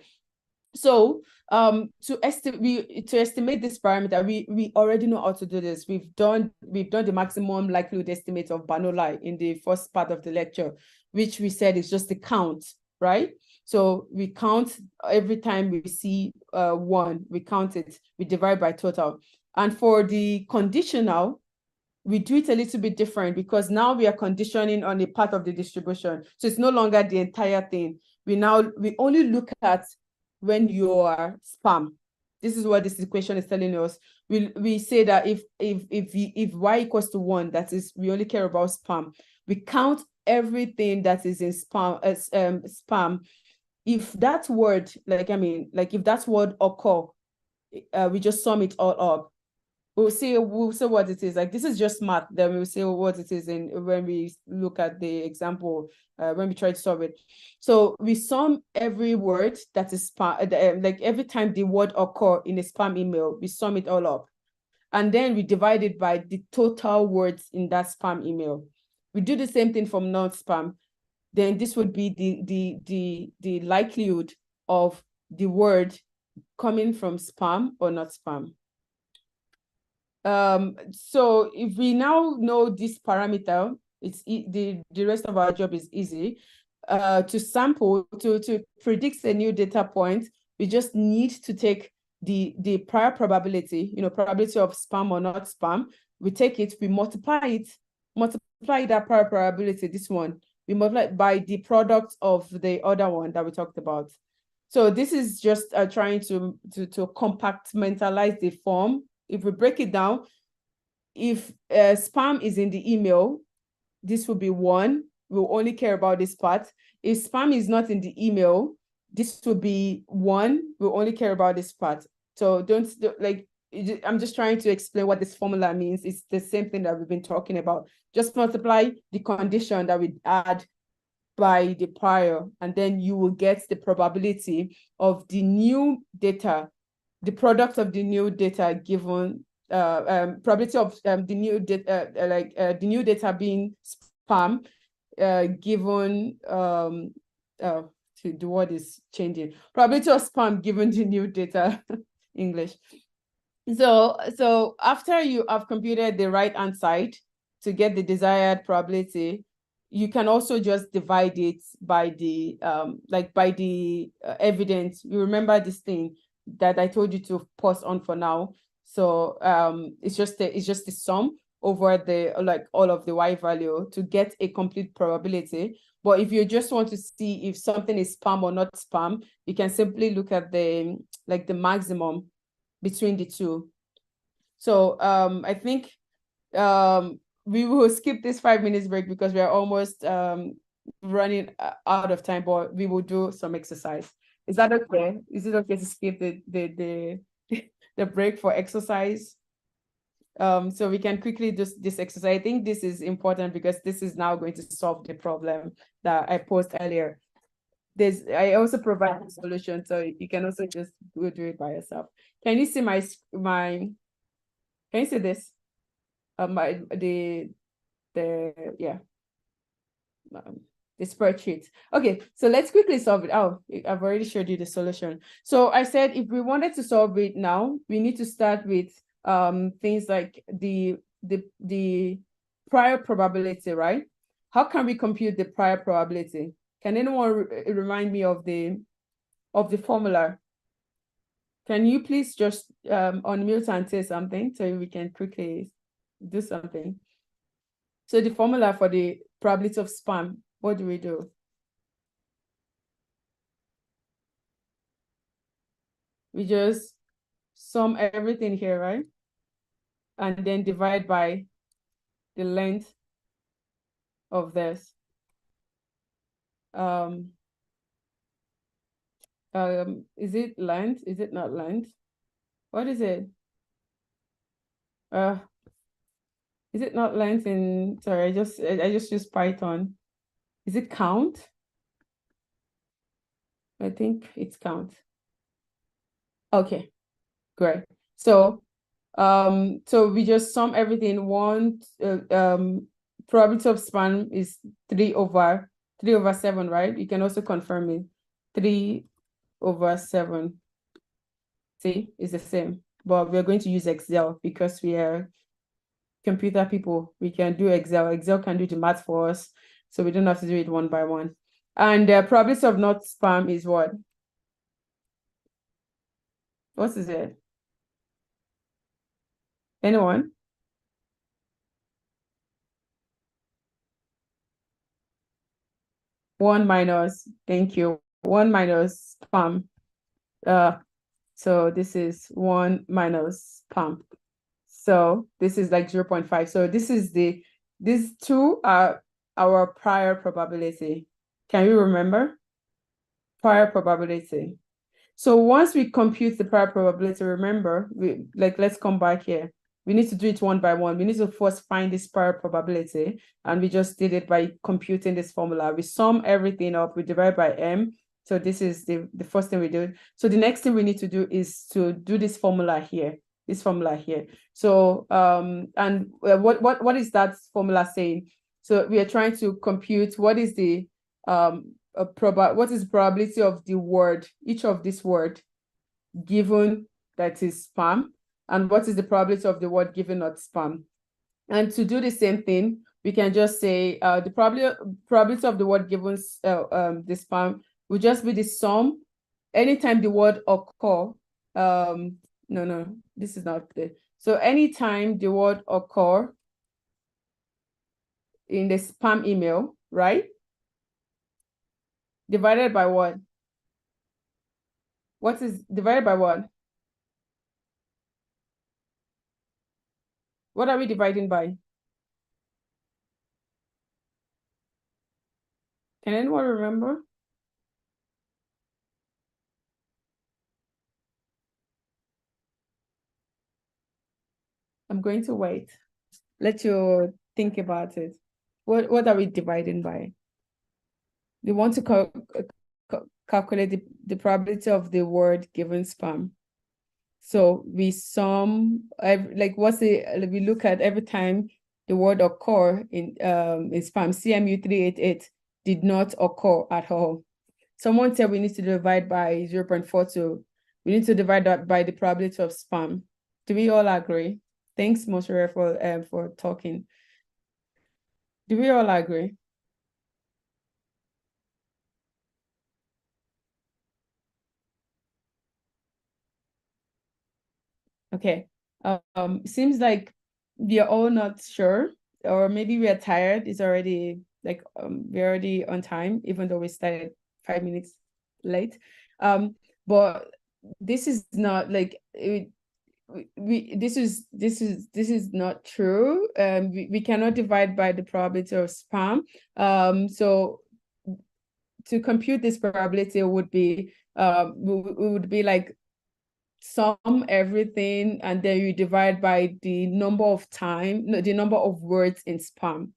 So to estimate this parameter, we already know how to do this. We've done the maximum likelihood estimate of Banola in the first part of the lecture, which we said is just the count, right? So we count every time we see one, we count it, we divide by total. And for the conditional, we do it a little bit different because now we are conditioning on a part of the distribution. So it's no longer the entire thing. We only look at when you are spam. This is what this equation is telling us. We say that if Y equals to 1, that is, we only care about spam. We count everything that is in spam spam. If that word, if that word occur, we just sum it all up. We'll say what it is. Like, this is just math. Then we'll say what it is when we look at the example, when we try to solve it. So we sum every word that is spam, like every time the word occur in a spam email, we sum it all up. And then we divide it by the total words in that spam email. We do the same thing from non-spam. Then this would be the likelihood of the word coming from spam or not spam. So if we now know this parameter, it's the rest of our job is easy. To sample, to predict a new data point, we just need to take the prior probability, probability of spam or not spam. We take it, we multiply that prior probability, this one, we multiply it by the product of the other one that we talked about. So this is just trying to compartmentalize the form. If we break it down, if spam is in the email, this will be 1. We'll only care about this part. If spam is not in the email, this will be 1. We'll only care about this part. So I'm just trying to explain what this formula means. It's the same thing that we've been talking about. Just multiply the condition that we add by the prior, and then you will get the probability of the new data, the product of the new data given probability of the new data, the new data being spam, given the word is changing. Probability of spam given the new data, English. So after you have computed the right-hand side to get the desired probability, you can also just divide it by the evidence. You remember this thing that I told you to pause on for now. So it's just the sum over all of the Y value to get a complete probability. But if you just want to see if something is spam or not spam, you can simply look at the maximum between the two. So I think we will skip this 5 minutes break because we are almost running out of time, but we will do some exercise. Is that okay? Is it okay to skip the break for exercise? So we can quickly do this exercise. I think this is important because this is now going to solve the problem that I posed earlier. I also provide a solution, so you can also just go do it by yourself. Can you see can you see this? The spreadsheet. Okay, so let's quickly solve it. Oh, I've already showed you the solution. So I said if we wanted to solve it now, we need to start with things like the prior probability, right? How can we compute the prior probability? Can anyone remind me of the formula? Can you please just unmute and say something so we can quickly do something? So the formula for the probability of spam, what do we do? We just sum everything here, right? And then divide by the length of this. Is it length? Is it not length? What is it? Is it not length in, sorry, I just used Python. Is it count? I think it's count. Okay, great. So we just sum everything. Probability of spam is 3 over 7, right? You can also confirm it. 3 over 7. See, it's the same. But we're going to use Excel because we are computer people. We can do Excel. Excel can do the math for us, so we don't have to do it one by one. And the probability of not spam is what? What is it? Anyone? One minus, thank you. 1 minus spam. So this is 1 minus spam. So this is like 0.5. So these two are our prior probability. Can you remember? Prior probability. So once we compute the prior probability, remember, let's come back here. We need to do it one by one. We need to first find this prior probability, and we just did it by computing this formula. We sum everything up, we divide by m. So this is the first thing we do. So the next thing we need to do is to do this formula here. So what is that formula saying? So we are trying to compute what is the what is the probability of the word, each of this word given that is spam, and what is the probability of the word given not spam. And to do the same thing, we can just say the probability of the word given the spam will just be the sum anytime the word occur. No, this is not the. So anytime the word occur in the spam email, right? Divided by what? What is divided by what? What are we dividing by? Can anyone remember? I'm going to wait. Let you think about it. What are we dividing by? We want to calculate the probability of the word given spam. So we sum, we look at every time the word occur in spam, CMU 388 did not occur at all. Someone said we need to divide by 0.42. We need to divide that by the probability of spam. Do we all agree? Thanks, Moshe, for talking. Do we all agree? Okay. Seems like we are all not sure, or maybe we are tired. It's already like we're already on time, even though we started 5 minutes late. But this is not like this is not true. We cannot divide by the probability of spam. So to compute this probability would be we would be like sum everything and then you divide by the number of words in spam.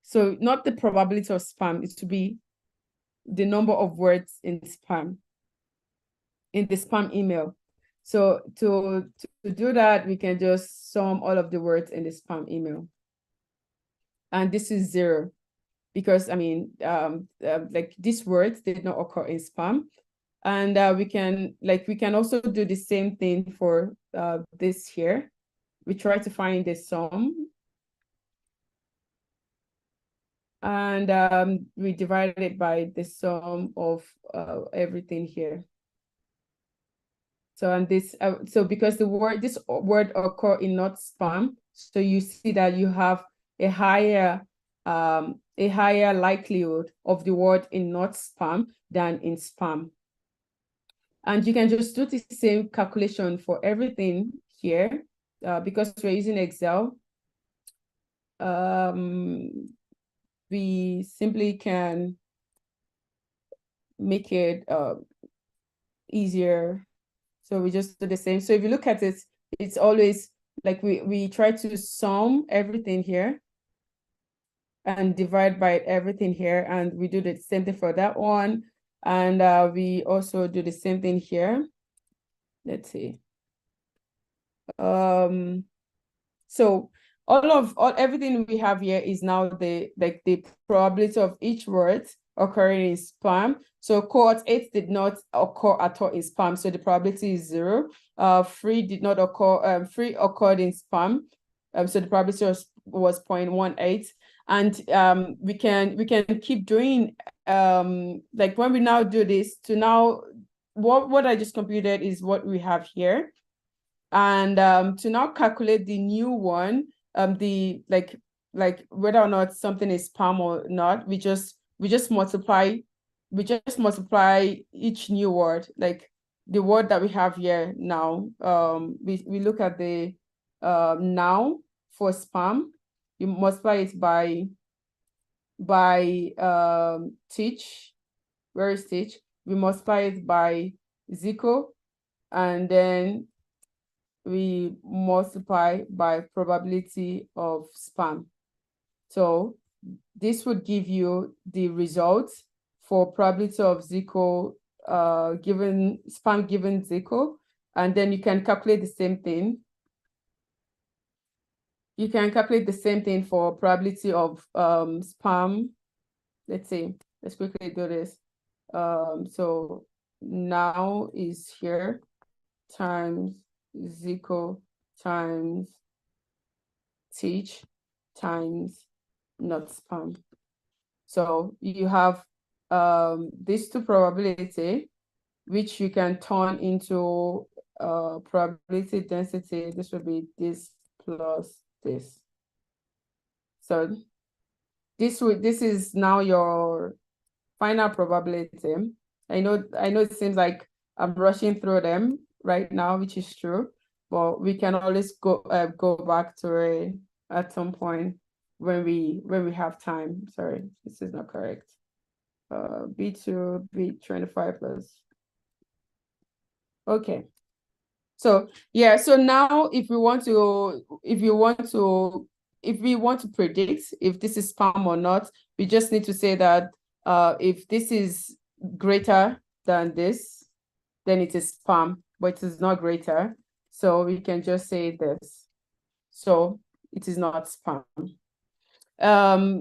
So not the probability of spam, it's to be the number of words in spam, in the spam email. So to do that, we can just sum all of the words in the spam email. And this is 0 because like these words did not occur in spam. And we can also do the same thing for this here. We try to find the sum. And we divide it by the sum of everything here. So and this so because this word occur in not spam, so you see that you have a higher likelihood of the word in not spam than in spam. And you can just do the same calculation for everything here because we're using Excel. We simply can make it easier. So we just do the same. So if you look at it, it's always like we try to sum everything here and divide by everything here. And we do the same thing for that one. And we also do the same thing here. Let's see. So everything we have here is now the probability of each word occurring in spam. So cohort 8 did not occur at all in spam, so the probability is 0. 3 did not occur. 3 occurred in spam, so the probability was 0.18. And we can keep doing like when we now do this to now what I just computed is what we have here. And to now calculate the new one, the like whether or not something is spam or not, we just multiply each new word, like the word that we have here now. We look at the now for spam, you multiply it by teach. Where is teach? We multiply it by Zico, and then we multiply by probability of spam. So this would give you the results for probability of Zico given spam given Zico, and then you can calculate the same thing. You can calculate the same thing for probability of spam. Let's see, let's quickly do this. So now is here times Zico times teach times not spam. So you have these two probability, which you can turn into probability density. This would be this plus this. So this is now your final probability. I know it seems like I'm rushing through them right now, which is true, but we can always go back to it at some point when we have time. Sorry, this is not correct. B2 B25 plus. Okay. So yeah, so now if we want to predict if this is spam or not, we just need to say that if this is greater than this, then it is spam, but it is not greater. So we can just say this. So it is not spam.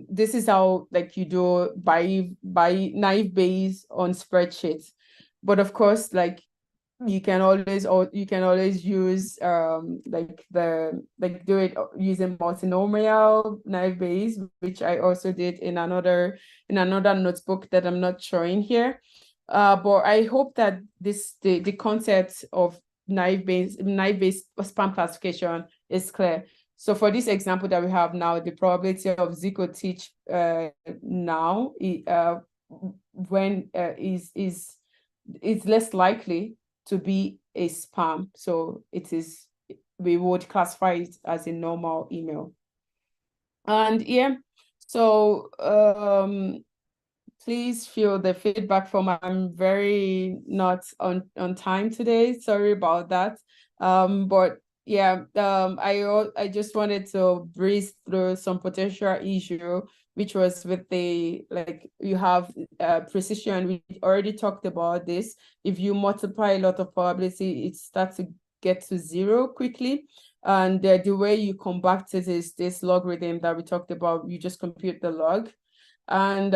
This is how like you do by naive Bayes on spreadsheets. But of course, like you can always use do it using multinomial naive Bayes, which I also did in another notebook that I'm not showing here. But I hope that the concept of naive Bayes spam classification is clear. So for this example that we have now, the probability of Zico teach now when is less likely to be a spam. So we would classify it as a normal email. And yeah, so please feel the feedback from I'm very not on time today. Sorry about that. But yeah, I just wanted to breeze through some potential issue, which was with the you have precision. We already talked about this. If you multiply a lot of probability, it starts to get to 0 quickly. And the way you combat it is this logarithm that we talked about. You just compute the log. And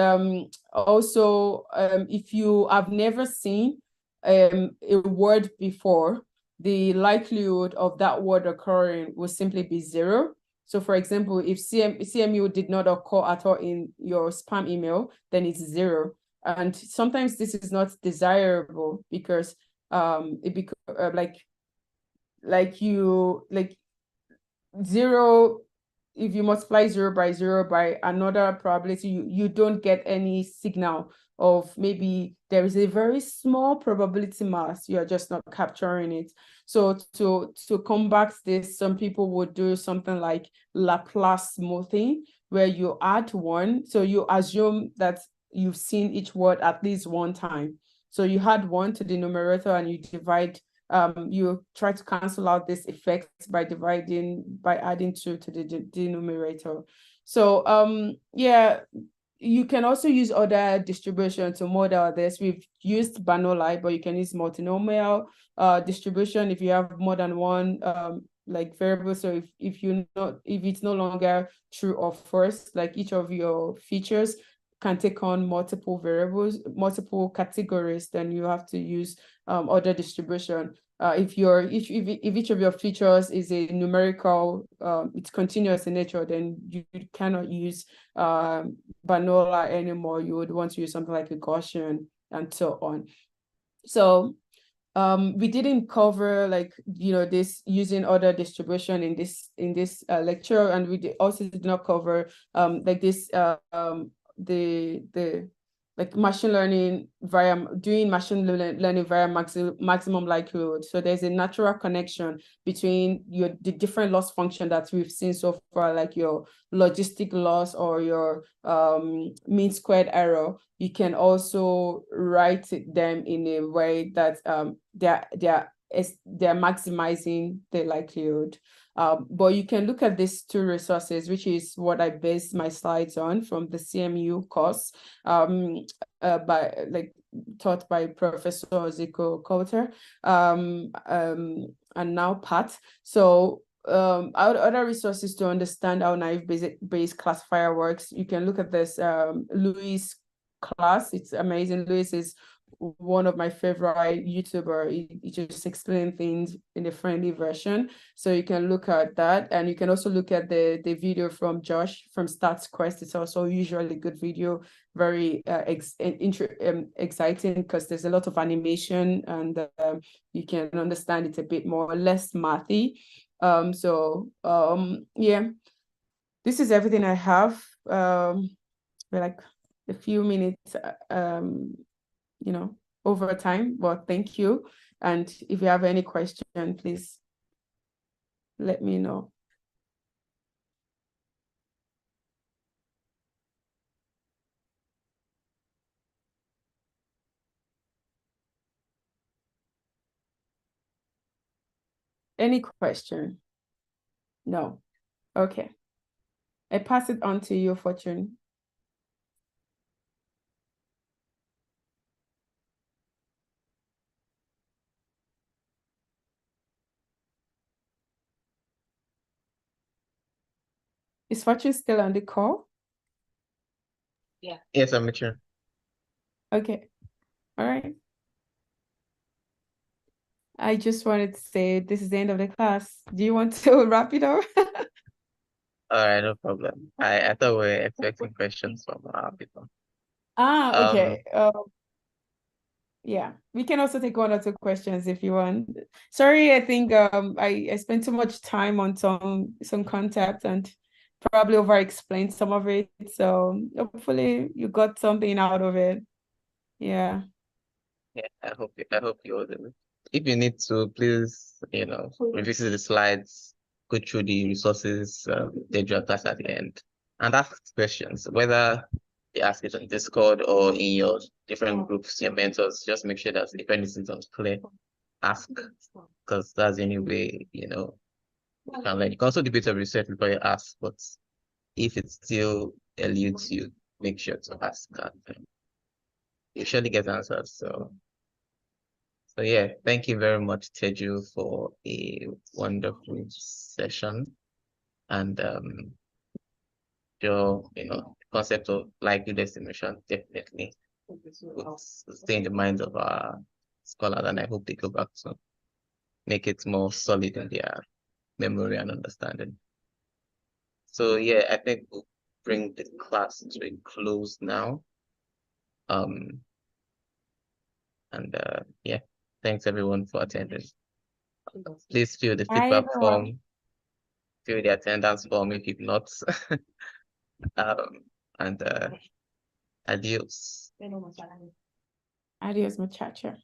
also, if you have never seen a word before, the likelihood of that word occurring will simply be 0. So for example, if CMU did not occur at all in your spam email, then it's 0. And sometimes this is not desirable because it becomes like 0, if you multiply 0 by another probability, you don't get any signal of maybe there is a very small probability mass, you are just not capturing it. So to combat this, some people would do something like Laplace smoothing, where you add 1. So you assume that you've seen each word at least 1 time. So you add 1 to the numerator and you divide. You try to cancel out this effect by adding 2 to the denominator. So yeah, you can also use other distribution to model this. We've used Bernoulli, but you can use multinomial distribution if you have more than one like variable. So if it's no longer true or false, like each of your features can take on multiple variables, multiple categories, then you have to use other distribution. If each of your features is a numerical, it's continuous in nature, then you cannot use Bernoulli anymore. You would want to use something like a Gaussian and so on. So we didn't cover this using other distribution in this lecture, and we also did not cover like machine learning doing machine learning via maximum likelihood. So there's a natural connection between the different loss function that we've seen so far, like your logistic loss or your mean squared error. You can also write them in a way that they're maximizing the likelihood. But you can look at these 2 resources, which is what I based my slides on from the CMU course, taught by Professor Zico Coulter, and now Pat. So other resources to understand how naive Bayes classifier works, you can look at this Louis class. It's amazing. Louis is one of my favorite YouTuber. He just explains things in a friendly version. So you can look at that, and you can also look at the video from Josh from Stats Quest. It's also usually a good video, very exciting because there's a lot of animation, and you can understand it a bit more, less mathy. Yeah, this is everything I have. We're like a few minutes over time, but thank you. And if you have any question, please let me know. Any question? No. Okay. I pass it on to you, Fortune. Is Fortune still on the call? Yeah. Yes, I'm mature. Okay. All right. I just wanted to say this is the end of the class. Do you want to wrap it up? All right, no problem. I thought we were expecting questions from people. Okay. Yeah, we can also take 1 or 2 questions if you want. Sorry, I think I spent too much time on some concepts and probably over explained some of it. So hopefully you got something out of it. Yeah. Yeah, I hope you all do. If you need to, please, revisit the slides, go through the resources, they draw class at the end, and ask questions, whether you ask it on Discord or in your different groups, your mentors. Just make sure that if anything's unclear, ask, because that's the only way, you can learn. You can also do a bit of research before you ask, but if it still eludes you, make sure to ask, and you surely get answers. So yeah, thank you very much, Teju, for a wonderful session. And your concept of likelihood estimation definitely will stay in the minds of our scholars, and I hope they go back to make it more solid in their memory and understanding. So yeah, I think we'll bring the class to a close now. And yeah, thanks everyone for attending. Please fill the Bye, feedback everyone. form, fill the attendance form if you've not. And adios. Adios, muchacha.